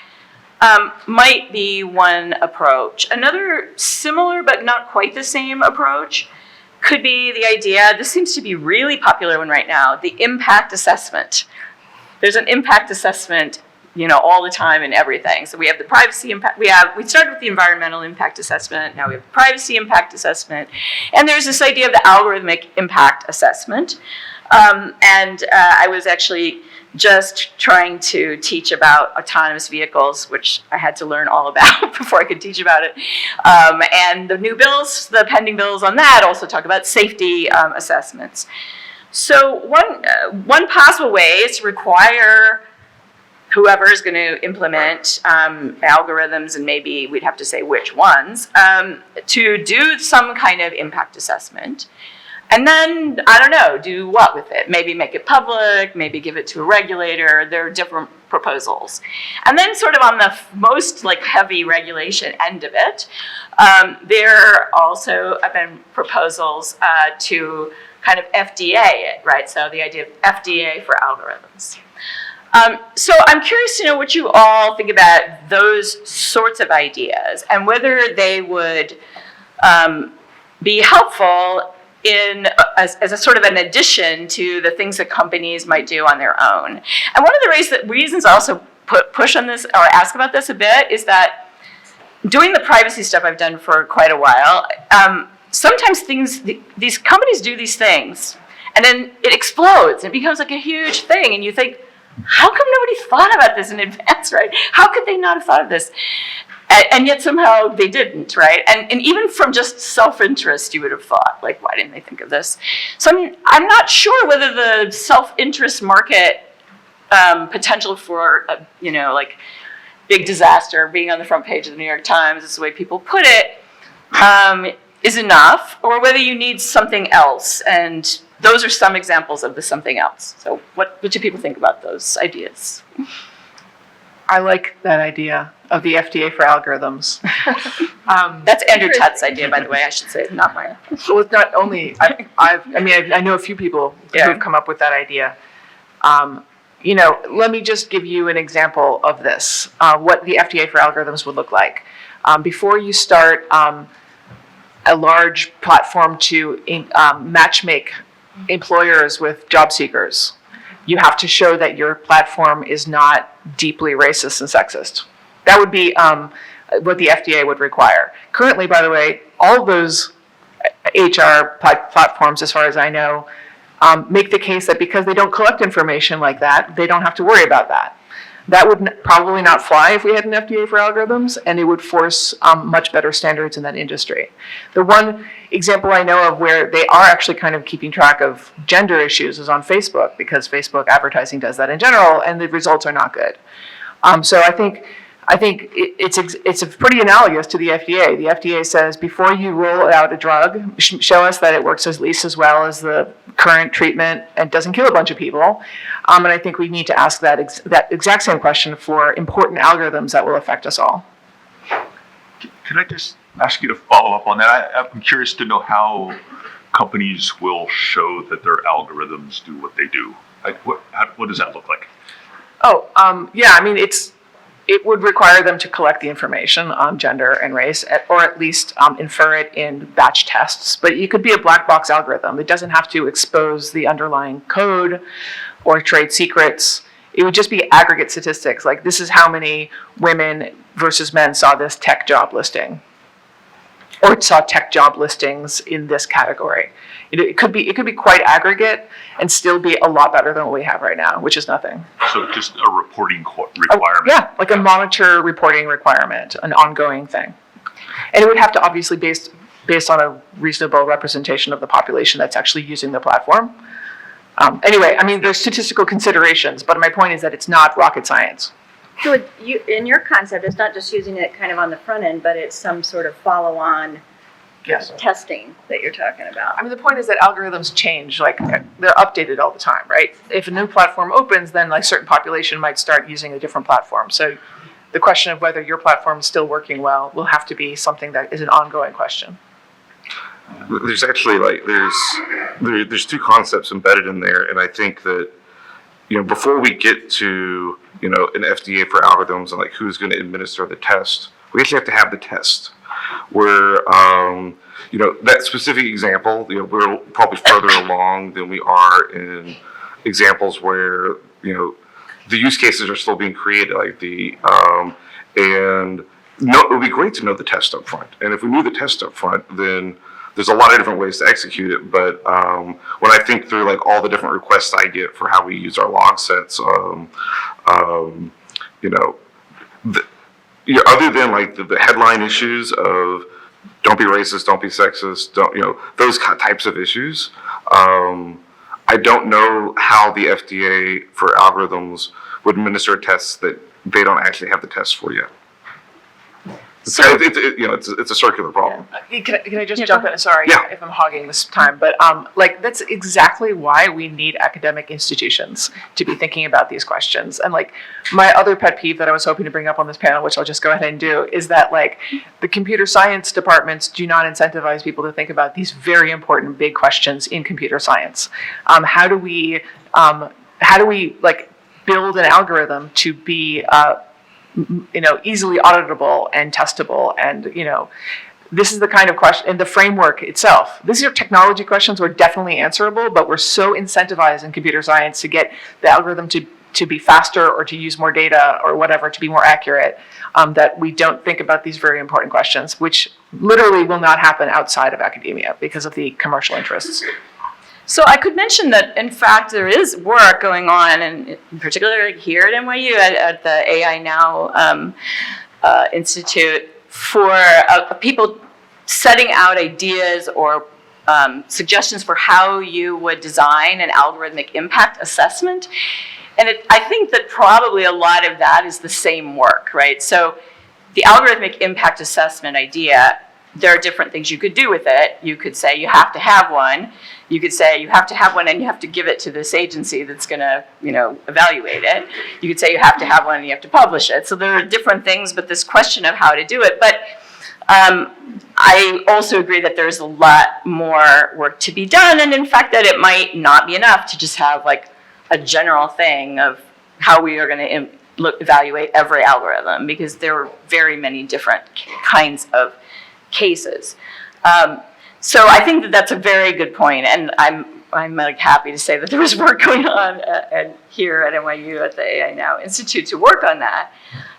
might be one approach. Another similar but not quite the same approach could be the idea, this seems to be really popular one right now, the impact assessment. There's an impact assessment all the time in everything. So we have the privacy impact, we started with the environmental impact assessment, now we have the privacy impact assessment, and there's this idea of the algorithmic impact assessment. I was actually just trying to teach about autonomous vehicles, which I had to learn all about before I could teach about it. And the new bills, the pending bills on that also talk about safety assessments. So one possible way is to require whoever is going to implement algorithms, and maybe we'd have to say which ones, to do some kind of impact assessment. And then, I don't know, do what with it? Maybe make it public, maybe give it to a regulator. There are different proposals. And then sort of on the most heavy regulation end of it, there also have been proposals to kind of FDA it, right? So the idea of FDA for algorithms. So I'm curious to know what you all think about those sorts of ideas and whether they would be helpful as a sort of an addition to the things that companies might do on their own. And one of the reasons I also push on this or ask about this a bit is that doing the privacy stuff I've done for quite a while, sometimes these companies do these things and then it explodes. It becomes like a huge thing and you think, how come nobody thought about this in advance, right? How could they not have thought of this? And yet somehow they didn't, right? And even from just self-interest, you would have thought, why didn't they think of this? So I'm not sure whether the self-interest market potential for, big disaster being on the front page of the New York Times is the way people put it, is enough, or whether you need something else. And those are some examples of the something else. So what do people think about those ideas? I like that idea of the FDA for algorithms. That's Andrew Tutt's idea, by the way, I should say, not mine. Well, it's not only, I know a few people Yeah. who've come up with that idea. Let me just give you an example of this, what the FDA for algorithms would look like. Before you start a large platform to matchmake employers with job seekers, you have to show that your platform is not deeply racist and sexist. That would be what the FDA would require. Currently, by the way, all of those HR platforms, as far as I know, make the case that because they don't collect information like that, they don't have to worry about that. That would probably not fly if we had an FDA for algorithms, and it would force much better standards in that industry. The one example I know of where they are actually kind of keeping track of gender issues is on Facebook, because Facebook advertising does that in general, and the results are not good. So I think it's pretty analogous to the FDA. The FDA says before you roll out a drug, show us that it works at least as well as the current treatment and doesn't kill a bunch of people. And I think we need to ask that exact same question for important algorithms that will affect us all. Can I just ask you to follow up on that? I'm curious to know how companies will show that their algorithms do what they do. What does that look like? It would require them to collect the information on gender and race, or at least infer it in batch tests. But it could be a black box algorithm. It doesn't have to expose the underlying code or trade secrets. It would just be aggregate statistics, like this is how many women versus men saw this tech job listing, or saw tech job listings in this category. It could be quite aggregate and still be a lot better than what we have right now, which is nothing. So just a reporting requirement. Yeah, like a monitor reporting requirement, an ongoing thing. And it would have to obviously based on a reasonable representation of the population that's actually using the platform. There's statistical considerations, but my point is that it's not rocket science. So in your concept, it's not just using it kind of on the front end, but it's some sort of follow-on Yes. testing that you're talking about. The point is that algorithms change, like they're updated all the time, right? If a new platform opens, then like certain population might start using a different platform. So the question of whether your platform is still working well will have to be something that is an ongoing question. There's actually there's two concepts embedded in there, and I think that before we get to an FDA for algorithms and like who's going to administer the test, we actually have to have the test. Where that specific example, we're probably further along than we are in examples where the use cases are still being created, like it would be great to know the test up front. And if we knew the test up front, then there's a lot of different ways to execute it. But when I think through like all the different requests I get for how we use our log sets, other than like the headline issues of don't be racist, don't be sexist, those types of issues, I don't know how the FDA for algorithms would administer tests that they don't actually have the tests for yet. It's a circular problem. Can I just jump in? Sorry if I'm hogging this time, but that's exactly why we need academic institutions to be thinking about these questions. And like my other pet peeve that I was hoping to bring up on this panel, which I'll just go ahead and do, is that like the computer science departments do not incentivize people to think about these very important big questions in computer science. How do we like build an algorithm to be easily auditable and testable, and this is the kind of question, and the framework itself. These are technology questions, we're definitely answerable, but we're so incentivized in computer science to get the algorithm to be faster or to use more data or whatever, to be more accurate, that we don't think about these very important questions, which literally will not happen outside of academia because of the commercial interests. So I could mention that, in fact, there is work going on, and in particular here at NYU at the AI Now Institute, for people setting out ideas or suggestions for how you would design an algorithmic impact assessment. And I think that probably a lot of that is the same work, right? So the algorithmic impact assessment idea there are different things you could do with it. You could say you have to have one. You could say you have to have one and you have to give it to this agency that's going to, evaluate it. You could say you have to have one and you have to publish it. So there are different things, but this question of how to do it. But I also agree that there's a lot more work to be done, and in fact that it might not be enough to just have like a general thing of how we are going to evaluate every algorithm, because there are very many different kinds of cases. So I think that that's a very good point, and I'm like happy to say that there was work going on here at NYU at the AI Now Institute to work on that.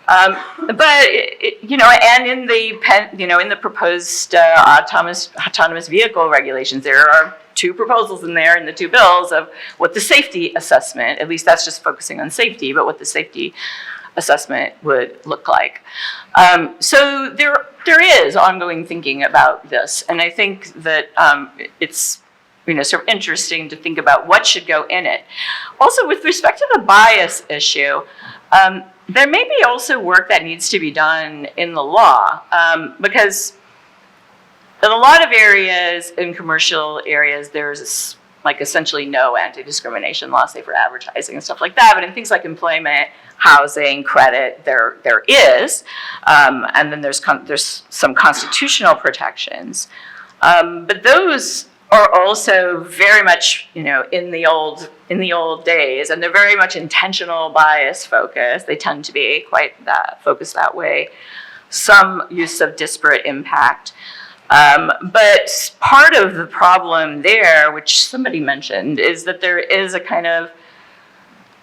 But and in the proposed autonomous vehicle regulations, there are 2 proposals in there in the 2 bills of what the safety assessment, at least that's just focusing on safety, but what the safety assessment would look like. So there is ongoing thinking about this, and I think that it's sort of interesting to think about what should go in it. Also, with respect to the bias issue, there may be also work that needs to be done in the law, because in a lot of areas, in commercial areas, there's essentially no anti-discrimination law, say for advertising and stuff like that. But in things like employment, housing, credit, there is, and then there's some constitutional protections. But those are also very much, in the old days, and they're very much intentional bias focused. They tend to be quite focused that way. Some use of disparate impact. But part of the problem there, which somebody mentioned, is that there is a kind of,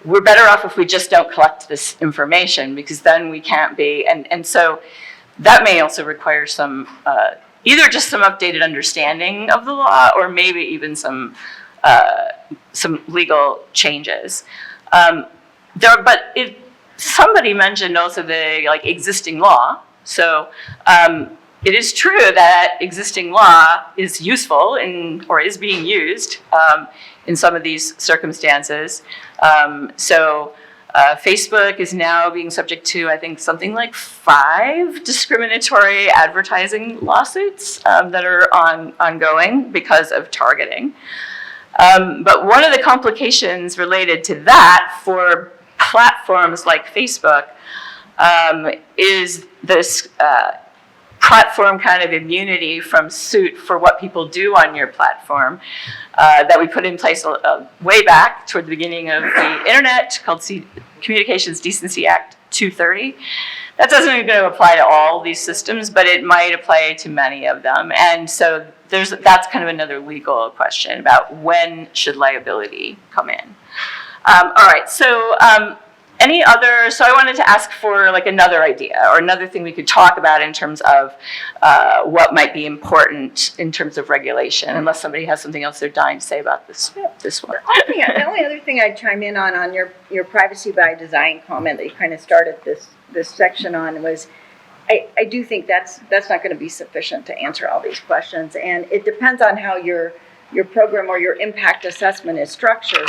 we're better off if we just don't collect this information, because then we can't be, and so that may also require some, either just some updated understanding of the law, or maybe even some legal changes. Somebody mentioned also the existing law. So it is true that existing law is useful or is being used in some of these circumstances. Facebook is now being subject to, I think, something like 5 discriminatory advertising lawsuits that are ongoing because of targeting. But one of the complications related to that for platforms like Facebook is this platform kind of immunity from suit for what people do on your platform that we put in place way back toward the beginning of the internet, called Communications Decency Act 230. That doesn't even going to apply to all these systems, but it might apply to many of them. And so that's kind of another legal question about when should liability come in. All right, so so I wanted to ask for another idea or another thing we could talk about in terms of what might be important in terms of regulation, unless somebody has something else they're dying to say about this one. The only other thing I'd chime in on your privacy by design comment that you kind of started this section on was, I do think that's not going to be sufficient to answer all these questions, and it depends on how your program or your impact assessment is structured,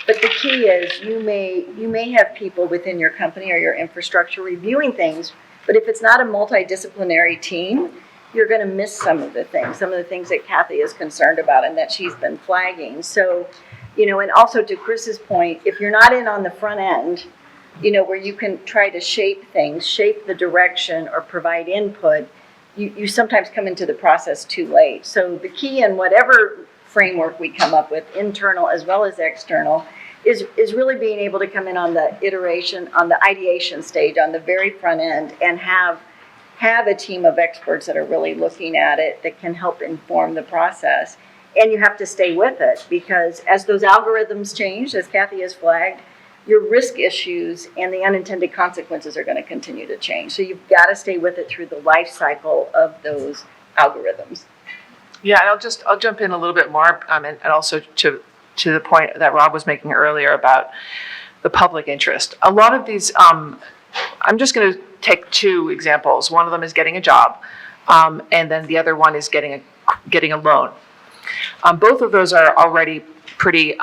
But the key is you may have people within your company or your infrastructure reviewing things, but if it's not a multidisciplinary team, you're going to miss some of the things that Kathy is concerned about and that she's been flagging. So, and also to Chris's point, if you're not in on the front end, where you can try to shape things, shape the direction or provide input, you sometimes come into the process too late. So the key in whatever framework we come up with, internal as well as external, is really being able to come in on the iteration, on the ideation stage, on the very front end, and have a team of experts that are really looking at it that can help inform the process. And you have to stay with it, because as those algorithms change, as Kathy has flagged, your risk issues and the unintended consequences are going to continue to change. So you've got to stay with it through the life cycle of those algorithms. Yeah, and I'll jump in a little bit more, and also to the point that Rob was making earlier about the public interest. A lot of these, I'm just going to take 2 examples. One of them is getting a job, and then the other one is getting a loan. Both of those are already pretty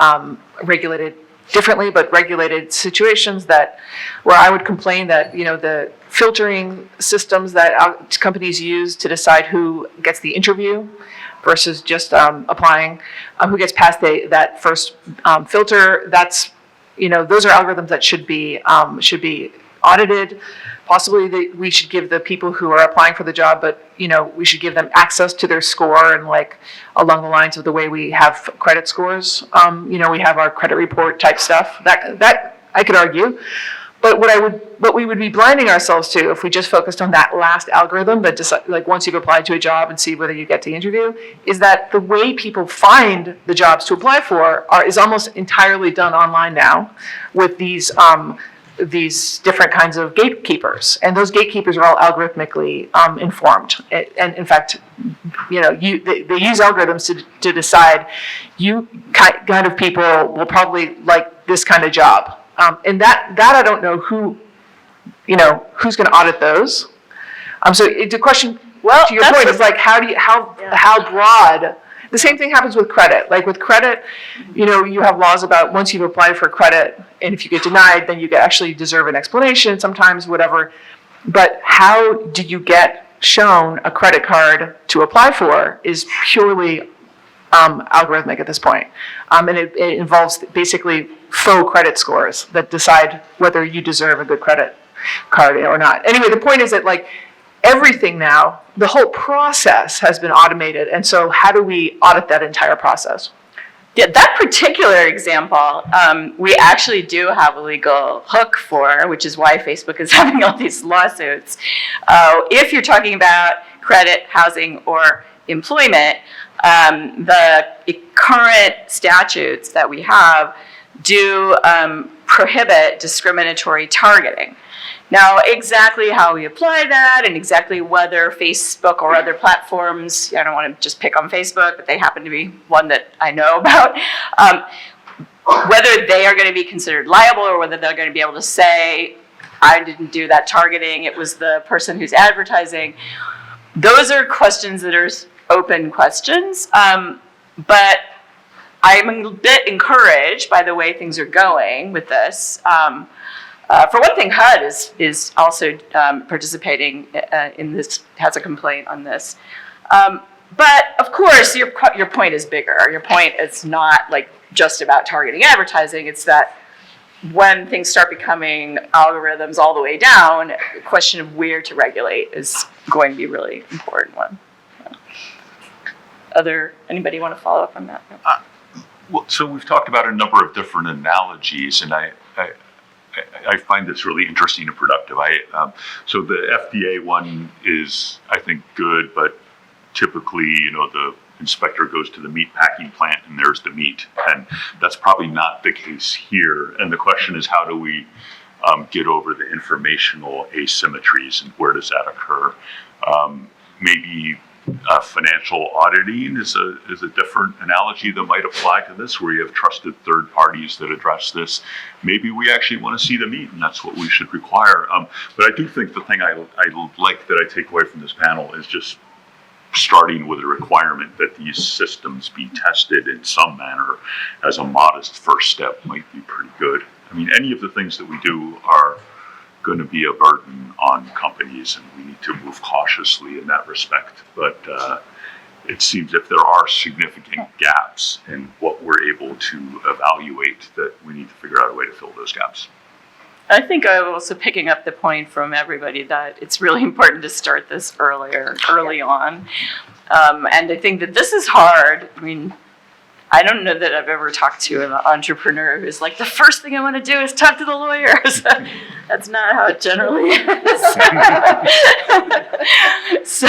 regulated differently, but regulated situations where I would complain that, the filtering systems that companies use to decide who gets the interview versus just applying, who gets past that first filter, those are algorithms that should be audited. Possibly we should give the people who are applying for the job, but we should give them access to their score and along the lines of the way we have credit scores. We have our credit report type stuff that I could argue. But what we would be blinding ourselves to if we just focused on that last algorithm that once you've applied to a job and see whether you get the interview, is that the way people find the jobs to apply for is almost entirely done online now with these different kinds of gatekeepers, and those gatekeepers are all algorithmically informed. And in fact, they use algorithms to decide you kind of people will probably like this kind of job. And that I don't know who's going to audit those. So the question to your point is how broad. The same thing happens with credit. Like with credit, you have laws about once you've applied for credit, and if you get denied, then you actually deserve an explanation sometimes, whatever. But how do you get shown a credit card to apply for is purely algorithmic at this point. And it involves basically faux credit scores that decide whether you deserve a good credit card or not. Anyway, the point is that everything now, the whole process has been automated. And so how do we audit that entire process? Yeah, that particular example, we actually do have a legal hook for, which is why Facebook is having all these lawsuits. If you're talking about credit, housing, or employment, the current statutes that we have do prohibit discriminatory targeting. Now, exactly how we apply that and exactly whether Facebook or other platforms, I don't want to just pick on Facebook, but they happen to be one that I know about, whether they are going to be considered liable or whether they're going to be able to say, I didn't do that targeting, it was the person who's advertising. Those are questions that are open questions, but I'm a bit encouraged by the way things are going with this. For one thing, HUD is also participating in this, has a complaint on this. But of course, your point is bigger. Your point is not just about targeting advertising. It's that when things start becoming algorithms all the way down, the question of where to regulate is going to be a really important one. Anybody want to follow up on that? Well, so we've talked about a number of different analogies, and I find this really interesting and productive. So the FDA one is, I think, good, but typically, the inspector goes to the meat packing plant and there's the meat, and that's probably not the case here. And the question is, how do we get over the informational asymmetries, and where does that occur? Maybe financial auditing is a different analogy that might apply to this, where you have trusted third parties that address this. Maybe we actually want to see the meat, and that's what we should require. But I do think the thing I like that I take away from this panel is just starting with a requirement that these systems be tested in some manner as a modest first step might be pretty good. I mean, any of the things that we do are going to be a burden on companies, and we need to move cautiously in that respect. But it seems if there are significant gaps in what we're able to evaluate, that we need to figure out a way to fill those gaps. I think I'm also picking up the point from everybody that it's really important to start this early on. And I think that this is hard. I mean, I don't know that I've ever talked to an entrepreneur who's like, the first thing I want to do is talk to the lawyers. That's not how it generally is. So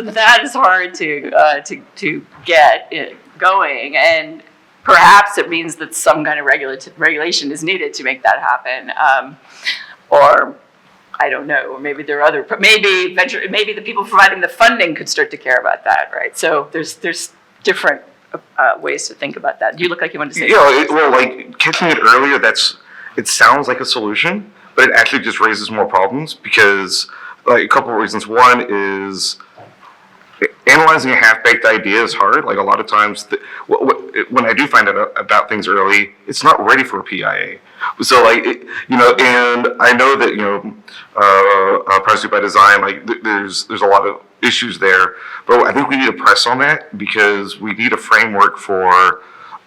that is hard to get it going. And perhaps it means that some kind of regulation is needed to make that happen. Or I don't know, or maybe there are maybe the people providing the funding could start to care about that, right? So there's different ways to think about that. You look like you want to say something. Catching it earlier, it sounds like a solution, but it actually just raises more problems because a couple of reasons. One is analyzing a half-baked idea is hard. A lot of times, when I do find out about things early, it's not ready for a PIA. So like, and I know that, privacy by design, like there's a lot of issues there, but I think we need to press on that because we need a framework for,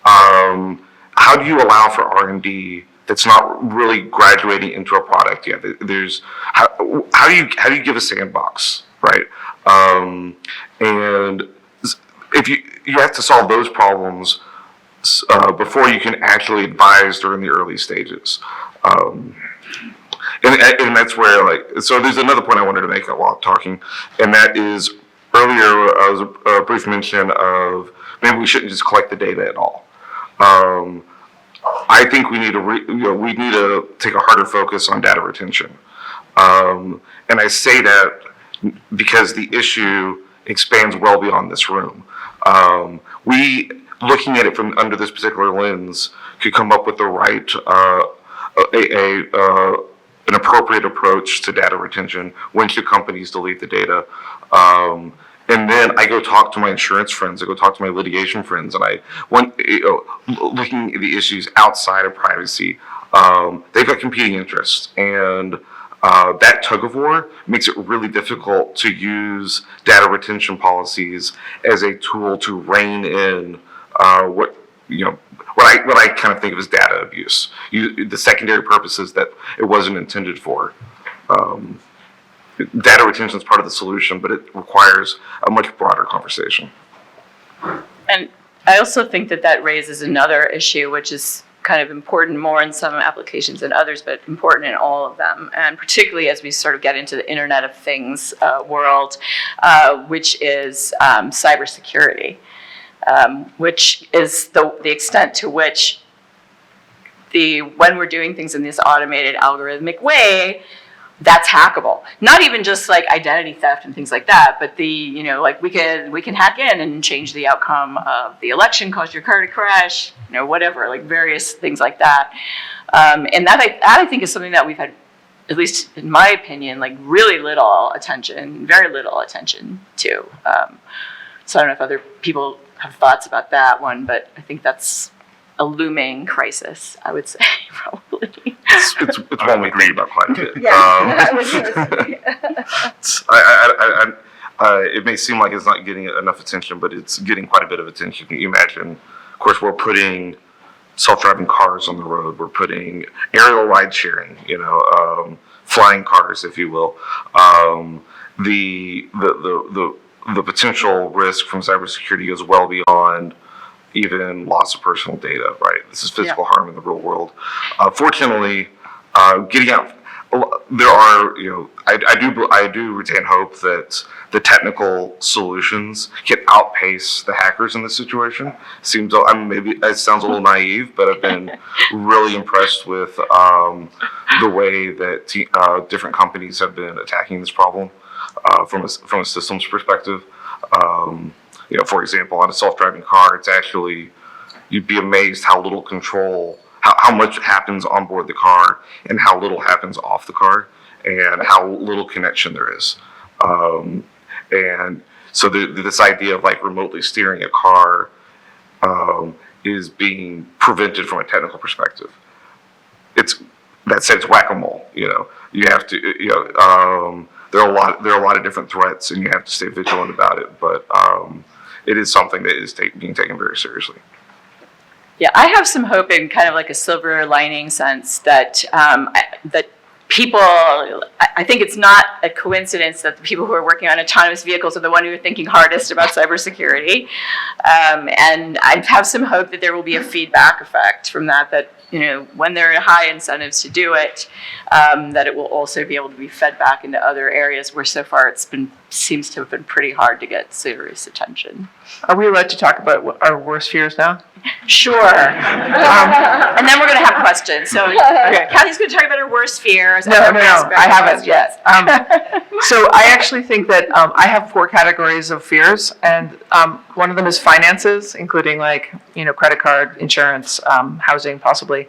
how do you allow for R&D that's not really graduating into a product yet? There's, how do you give a sandbox, right? And if you have to solve those problems before you can actually advise during the early stages. And that's where, like, so there's another point I wanted to make while talking, and that is earlier was a brief mention of maybe we shouldn't just collect the data at all. I think we need to take a harder focus on data retention. And I say that because the issue expands well beyond this room. We, looking at it from under this particular lens, could come up with the right, an appropriate approach to data retention. When should companies delete the data? And then I go talk to my insurance friends, I go talk to my litigation friends, and looking at the issues outside of privacy, they've got competing interests, and that tug of war makes it really difficult to use data retention policies as a tool to rein in what I kind of think of as data abuse, the secondary purposes that it wasn't intended for. Data retention is part of the solution, but it requires a much broader conversation. And I also think that raises another issue, which is kind of important more in some applications than others, but important in all of them. And particularly as we sort of get into the Internet of Things world, which is cybersecurity, which is the extent to which when we're doing things in this automated algorithmic way, that's hackable. Not even just like identity theft and things like that, but like we can hack in and change the outcome of the election, cause your car to crash, whatever, like various things like that. And that I think is something that we've had, at least in my opinion, like very little attention to. So I don't know if other people have thoughts about that one, but I think that's a looming crisis, I would say, probably. It's one we agree about quite a bit. It may seem like it's not getting enough attention, but it's getting quite a bit of attention. Can you imagine? Of course, we're putting self-driving cars on the road. We're putting aerial ride sharing, flying cars, if you will. The potential risk from cybersecurity goes well beyond even loss of personal data, right? This is physical harm in the real world. Fortunately, getting out, there are, I do retain hope that the technical solutions can outpace the hackers in this situation. Maybe it sounds a little naive, but I've been really impressed with the way that different companies have been attacking this problem from a systems perspective. For example, on a self-driving car, it's actually, you'd be amazed how little control, how much happens on board the car and how little happens off the car and how little connection there is. And so this idea of like remotely steering a car is being prevented from a technical perspective. That said, it's whack-a-mole, you have to, there are a lot of different threats and you have to stay vigilant about it, but it is something that is being taken very seriously. Yeah, I have some hope in kind of like a silver lining sense that that people, I think it's not a coincidence that the people who are working on autonomous vehicles are the one who are thinking hardest about cybersecurity. And I have some hope that there will be a feedback effect from that when there are high incentives to do it, that it will also be able to be fed back into other areas where so far seems to have been pretty hard to get serious attention. Are we allowed to talk about our worst fears now? Sure. And then we're going to have questions. So Kathy's going to talk about her worst fears. No, I haven't yet. So I actually think that I have 4 categories of fears, and one of them is finances, including credit card, insurance, housing, possibly.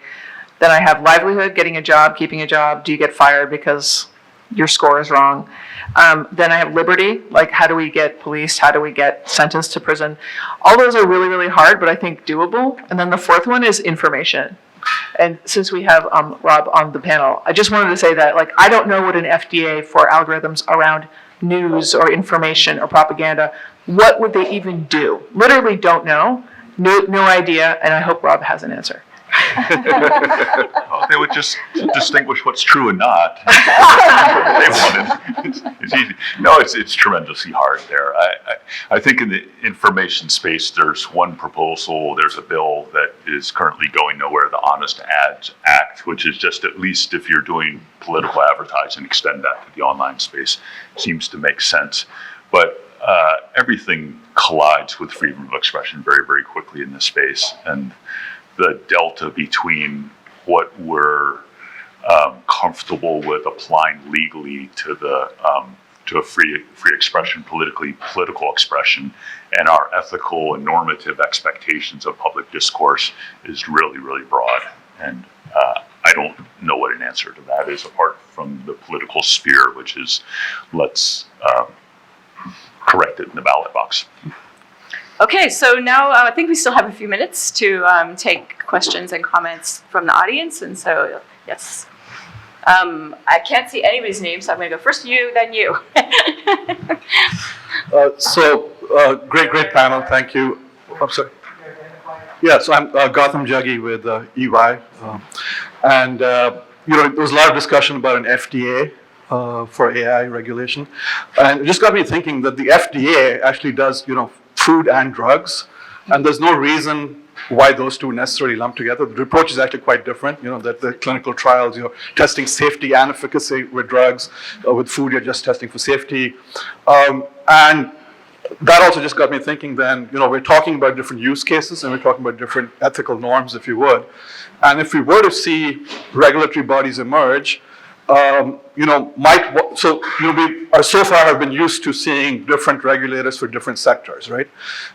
Then I have livelihood, getting a job, keeping a job. Do you get fired because your score is wrong. Then I have liberty, like how do we get policed? How do we get sentenced to prison? All those are really, really hard, but I think doable. And then the fourth one is information. And since we have Rob on the panel, I just wanted to say that, like, I don't know what an FDA for algorithms around news or information or propaganda, what would they even do? Literally don't know, no idea, and I hope Rob has an answer. Well, they would just distinguish what's true and not. They wanted. It's easy. No, it's tremendously hard there. I think in the information space, there's one proposal, there's a bill that is currently going nowhere, the Honest Ads Act, which is just, at least if you're doing political advertising, extend that to the online space. Seems to make sense. But everything collides with freedom of expression very, very quickly in this space. And the delta between what we're comfortable with applying legally to the to a free expression, political expression, and our ethical and normative expectations of public discourse is really, really broad. And I don't know what an answer to that is, apart from the political sphere, which is let's correct it in the ballot box. Okay, so now I think we still have a few minutes to take questions and comments from the audience, and so yes. I can't see anybody's name, so I'm going to go first you, then you. Great panel, thank you. I'm sorry. Yeah, so I'm Gautam Jaggi with EY. There was a lot of discussion about an FDA for AI regulation. And it just got me thinking that the FDA actually does, food and drugs. And there's no reason why those two necessarily lump together. The approach is actually quite different, that the clinical trials, testing safety and efficacy with drugs. With food, you're just testing for safety. And that also just got me thinking then, we're talking about different use cases and we're talking about different ethical norms, if you would. And if we were to see regulatory bodies emerge, we so far have been used to seeing different regulators for different sectors, right?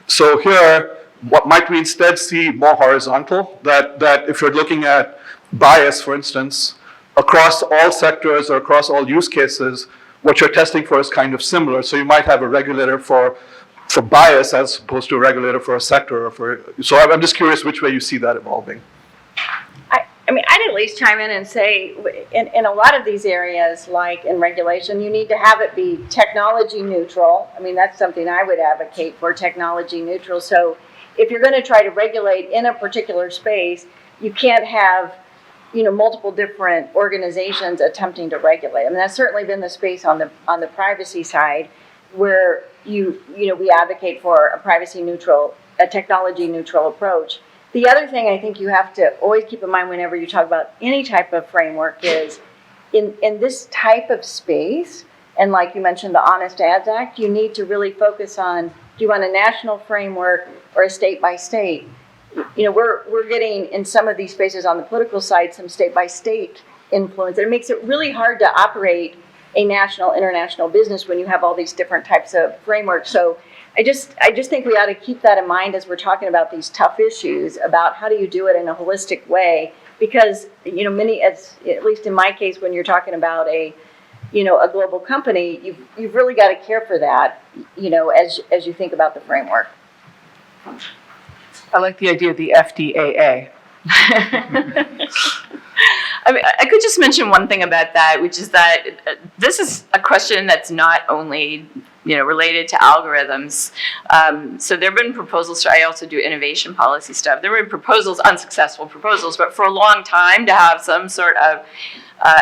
So here, what might we instead see more horizontal? That if you're looking at bias, for instance, across all sectors or across all use cases, what you're testing for is kind of similar. So you might have a regulator for bias as opposed to a regulator for a sector. So I'm just curious which way you see that evolving. I'd at least chime in and say, in a lot of these areas, like in regulation, you need to have it be technology neutral. That's something I would advocate for, technology neutral. So if you're going to try to regulate in a particular space, you can't have, multiple different organizations attempting to regulate. That's certainly been the space on the privacy side, where we advocate for a privacy neutral, a technology neutral approach. The other thing I think you have to always keep in mind whenever you talk about any type of framework is in this type of space, and like you mentioned, the Honest Ads Act, you need to really focus on, do you want a national framework or a state by state? We're getting in some of these spaces on the political side some state by state influence. It makes it really hard to operate a national, international business when you have all these different types of frameworks. So I just think we ought to keep that in mind as we're talking about these tough issues about how do you do it in a holistic way, because at least in my case, when you're talking about a global company, you've really got to care for that, as you think about the framework. I like the idea of the FDAA. I could just mention one thing about that, which is that this is a question that's not only related to algorithms. So there have been proposals. I also do innovation policy stuff. There were proposals, unsuccessful proposals, but for a long time to have some sort of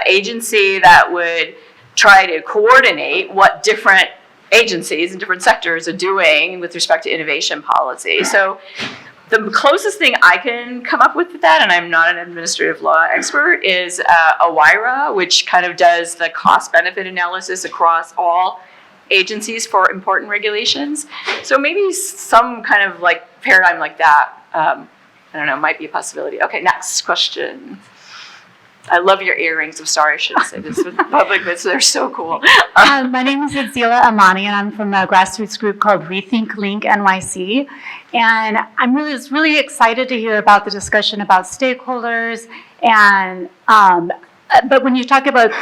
agency that would try to coordinate what different agencies and different sectors are doing with respect to innovation policy. So the closest thing I can come up with that, and I'm not an administrative law expert, is OIRA, which kind of does the cost-benefit analysis across all agencies for important regulations. So maybe some kind of paradigm like that, I don't know, might be a possibility. Okay, next question. I love your earrings. I'm sorry I shouldn't say this in public, but they're so cool. My name is Adzila Amani, and I'm from a grassroots group called Rethink Link NYC. And I'm really excited to hear about the discussion about stakeholders. And but when you talk about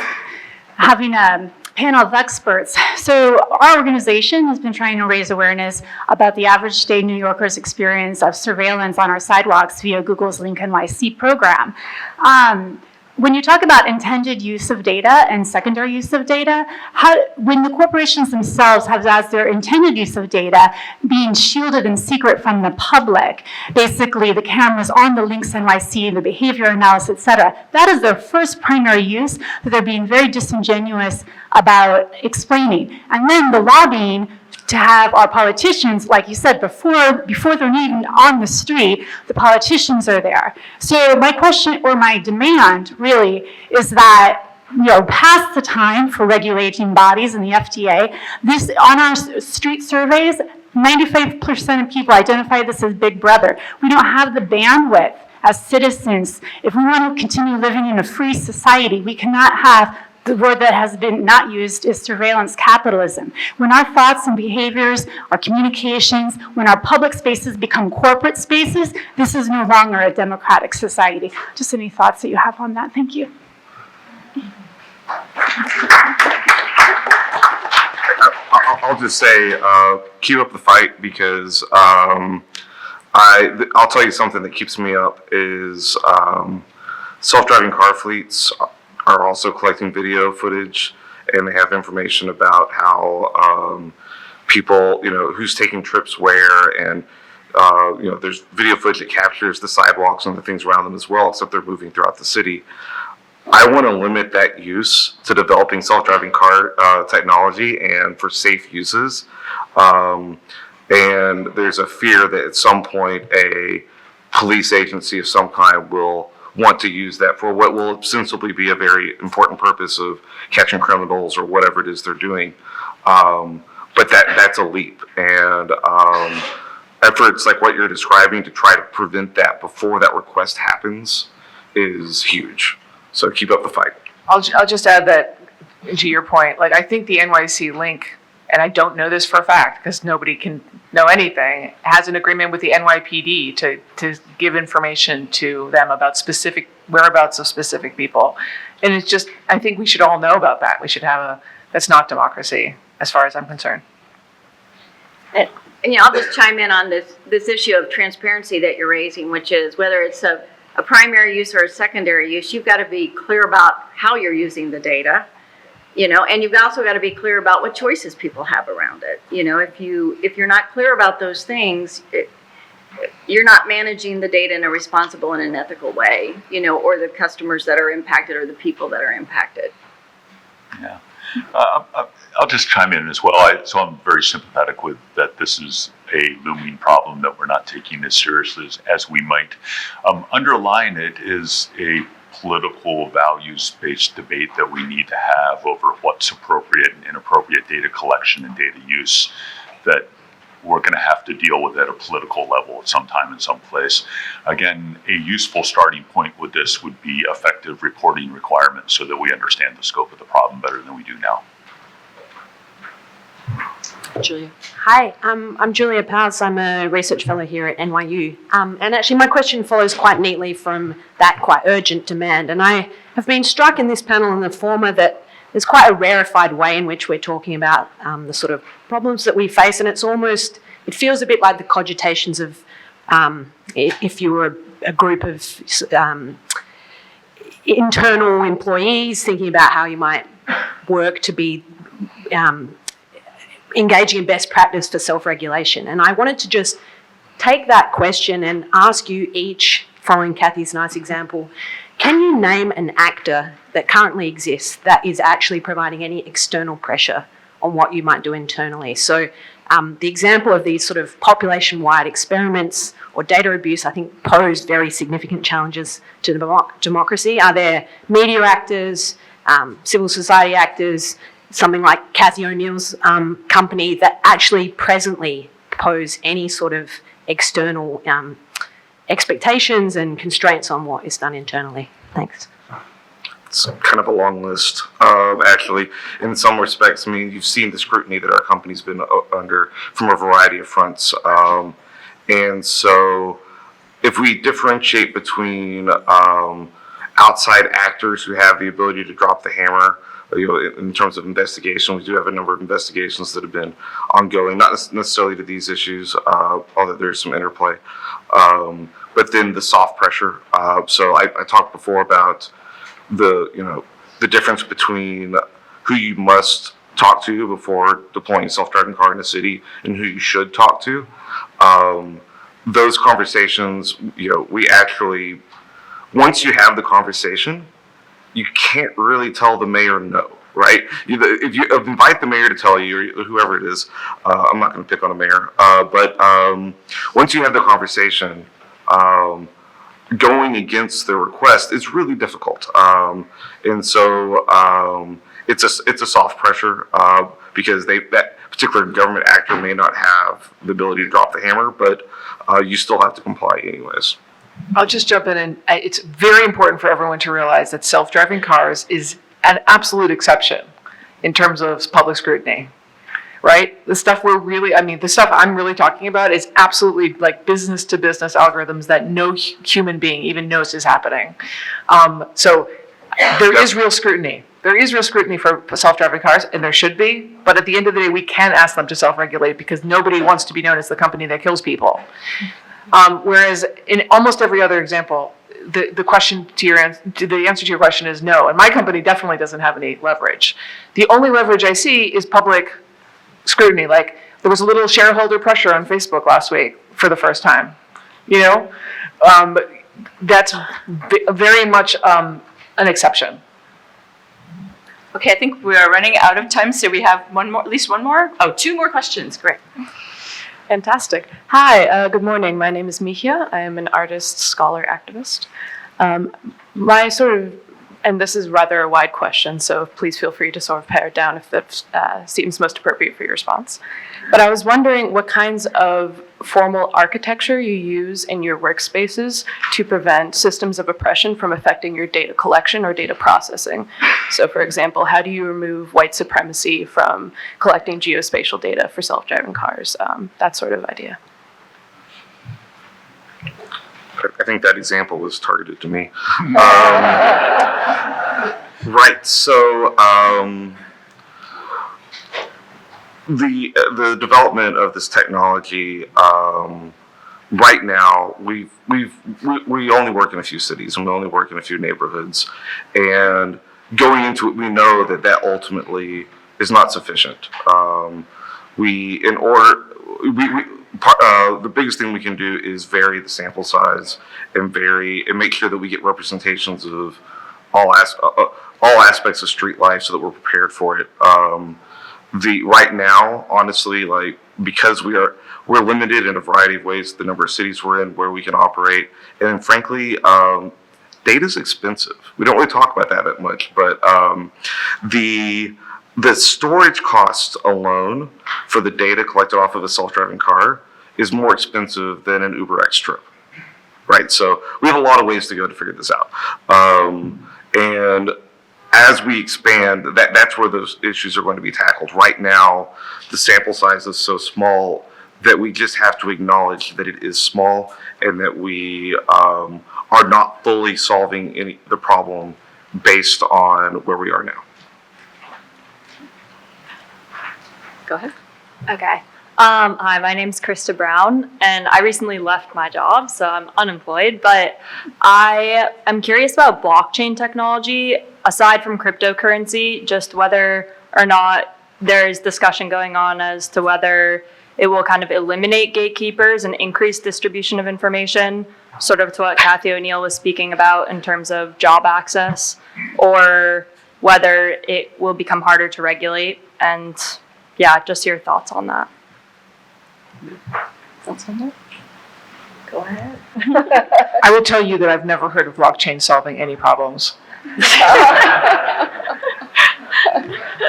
having a panel of experts. So our organization has been trying to raise awareness about the average day New Yorker's experience of surveillance on our sidewalks via Google's Link NYC program. When you talk about intended use of data and secondary use of data, when the corporations themselves have as their intended use of data being shielded in secret from the public, basically the cameras on the Links NYC, the behavior analysis, et cetera, that is their first primary use that they're being very disingenuous about explaining. And then the lobbying to have our politicians, like you said, before they're even on the street, the politicians are there. So my question or my demand really is that, past the time for regulating bodies in the FDA, this on our street surveys, 95% of people identify this as Big Brother. We don't have the bandwidth as citizens. If we want to continue living in a free society, we cannot have the word that has been not used is surveillance capitalism. When our thoughts and behaviors, our communications, when our public spaces become corporate spaces, this is no longer a democratic society. Just any thoughts that you have on that? Thank you. I'll just say, keep up the fight, because I'll tell you something that keeps me up is self-driving car fleets are also collecting video footage, and they have information about how people, who's taking trips where, and there's video footage that captures the sidewalks and the things around them as well, except they're moving throughout the city. I want to limit that use to developing self-driving car technology and for safe uses. And there's a fear that at some point a police agency of some kind will want to use that for what will ostensibly be a very important purpose of catching criminals or whatever it is they're doing. But that's a leap. And efforts like what you're describing to try to prevent that before that request happens is huge. So keep up the fight. I'll just add that to your point, like I think the NYC Link, and I don't know this for a fact because nobody can know anything, has an agreement with the NYPD to give information to them about specific whereabouts of specific people. And it's just, I think we should all know about that. We should have that's not democracy as far as I'm concerned. And I'll just chime in on this issue of transparency that you're raising, which is whether it's a primary use or a secondary use, you've got to be clear about how you're using the data, and you've also got to be clear about what choices people have around it. If you're not clear about those things, you're not managing the data in a responsible and an ethical way, or the customers that are impacted or the people that are impacted. Yeah. I'll just chime in as well. So I'm very sympathetic with that. This is a looming problem that we're not taking as seriously as we might. Underlying it is a political values-based debate that we need to have over what's appropriate and inappropriate data collection and data use that we're going to have to deal with at a political level at some time in some place. Again, a useful starting point with this would be effective reporting requirements so that we understand the scope of the problem better than we do now. Julia. Hi, I'm Julia Paz. I'm a research fellow here at NYU. And actually my question follows quite neatly from that quite urgent demand. And I have been struck in this panel in the former that there's quite a rarefied way in which we're talking about the sort of problems that we face. And it feels a bit like the cogitations of if you were a group of internal employees thinking about how you might work to be engaging in best practice for self-regulation. And I wanted to just take that question and ask you each, following Kathy's nice example, can you name an actor that currently exists that is actually providing any external pressure on what you might do internally? So the example of these sort of population-wide experiments or data abuse, I think, pose very significant challenges to the democracy. Are there media actors, civil society actors, something like Cathy O'Neill's company that actually presently pose any sort of external expectations and constraints on what is done internally? Thanks. It's kind of a long list, actually. In some respects, I mean, you've seen the scrutiny that our company's been under from a variety of fronts. And so if we differentiate between outside actors who have the ability to drop the hammer In terms of investigation, we do have a number of investigations that have been ongoing, not necessarily to these issues, although there's some interplay. But then the soft pressure. So I talked before about the difference between who you must talk to before deploying a self-driving car in a city and who you should talk to. Those conversations, we actually, once you have the conversation, you can't really tell the mayor no, right? If you invite the mayor to tell you, or whoever it is, I'm not going to pick on a mayor, but once you have the conversation, going against their request is really difficult. And so it's a soft pressure because that particular government actor may not have the ability to drop the hammer, but you still have to comply anyways. I'll just jump in, and it's very important for everyone to realize that self-driving cars is an absolute exception in terms of public scrutiny, right? The stuff the stuff I'm really talking about is absolutely like business to business algorithms that no human being even knows is happening. So there is real scrutiny. There is real scrutiny for self-driving cars, and there should be, but at the end of the day, we can ask them to self-regulate because nobody wants to be known as the company that kills people. Whereas in almost every other example, the answer to your question is no, and my company definitely doesn't have any leverage. The only leverage I see is public scrutiny. Like there was a little shareholder pressure on Facebook last week for the first time. That's very much an exception. Okay, I think we are running out of time, so we have at least one more. Oh, two more questions. Great. Fantastic. Hi, good morning. My name is Mihia. I am an artist, scholar, activist. And this is rather a wide question, so please feel free to sort of pare it down if that seems most appropriate for your response. But I was wondering what kinds of formal architecture you use in your workspaces to prevent systems of oppression from affecting your data collection or data processing. So for example, how do you remove white supremacy from collecting geospatial data for self-driving cars? That sort of idea. I think that example was targeted to me. Right. So the development of this technology right now, we only work in a few cities and we only work in a few neighborhoods, and going into it, we know that ultimately is not sufficient. The biggest thing we can do is vary the sample size and make sure that we get representations of all aspects of street life so that we're prepared for it. Right now, honestly, because we're limited in a variety of ways, the number of cities we're in, where we can operate, and frankly, data's expensive. We don't really talk about that much, but the storage cost alone for the data collected off of a self-driving car is more expensive than an UberX trip, right? So we have a lot of ways to go to figure this out. And as we expand, that's where those issues are going to be tackled. Right now, the sample size is so small that we just have to acknowledge that it is small and that we are not fully solving the problem based on where we are now. Go ahead. Okay. Hi, my name's Krista Brown, and I recently left my job, so I'm unemployed, but I am curious about blockchain technology, aside from cryptocurrency, just whether or not there's discussion going on as to whether it will kind of eliminate gatekeepers and increase distribution of information, sort of to what Kathy O'Neill was speaking about in terms of job access, or whether it will become harder to regulate, and yeah, just your thoughts on that. Go ahead. I will tell you that I've never heard of blockchain solving any problems.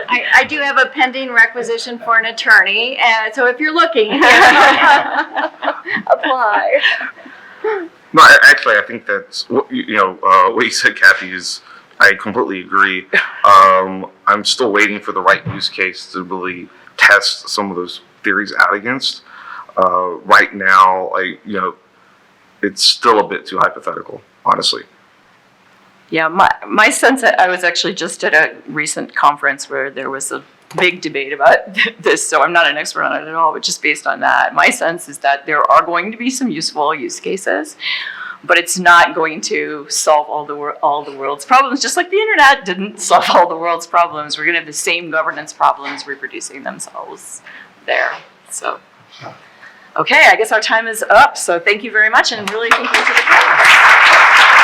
I do have a pending requisition for an attorney, and so if you're looking, apply. No, actually, I think that's what you said, Kathy, is I completely agree. I'm still waiting for the right use case to really test some of those theories out against. Right now, it's still a bit too hypothetical, honestly. Yeah, my sense, I was actually just at a recent conference where there was a big debate about this, so I'm not an expert on it at all, but just based on that, my sense is that there are going to be some useful use cases, but it's not going to solve all the world's problems, just like the internet didn't solve all the world's problems. We're going to have the same governance problems reproducing themselves there. So, okay, I guess our time is up, so thank you very much, and really thank you to the panel.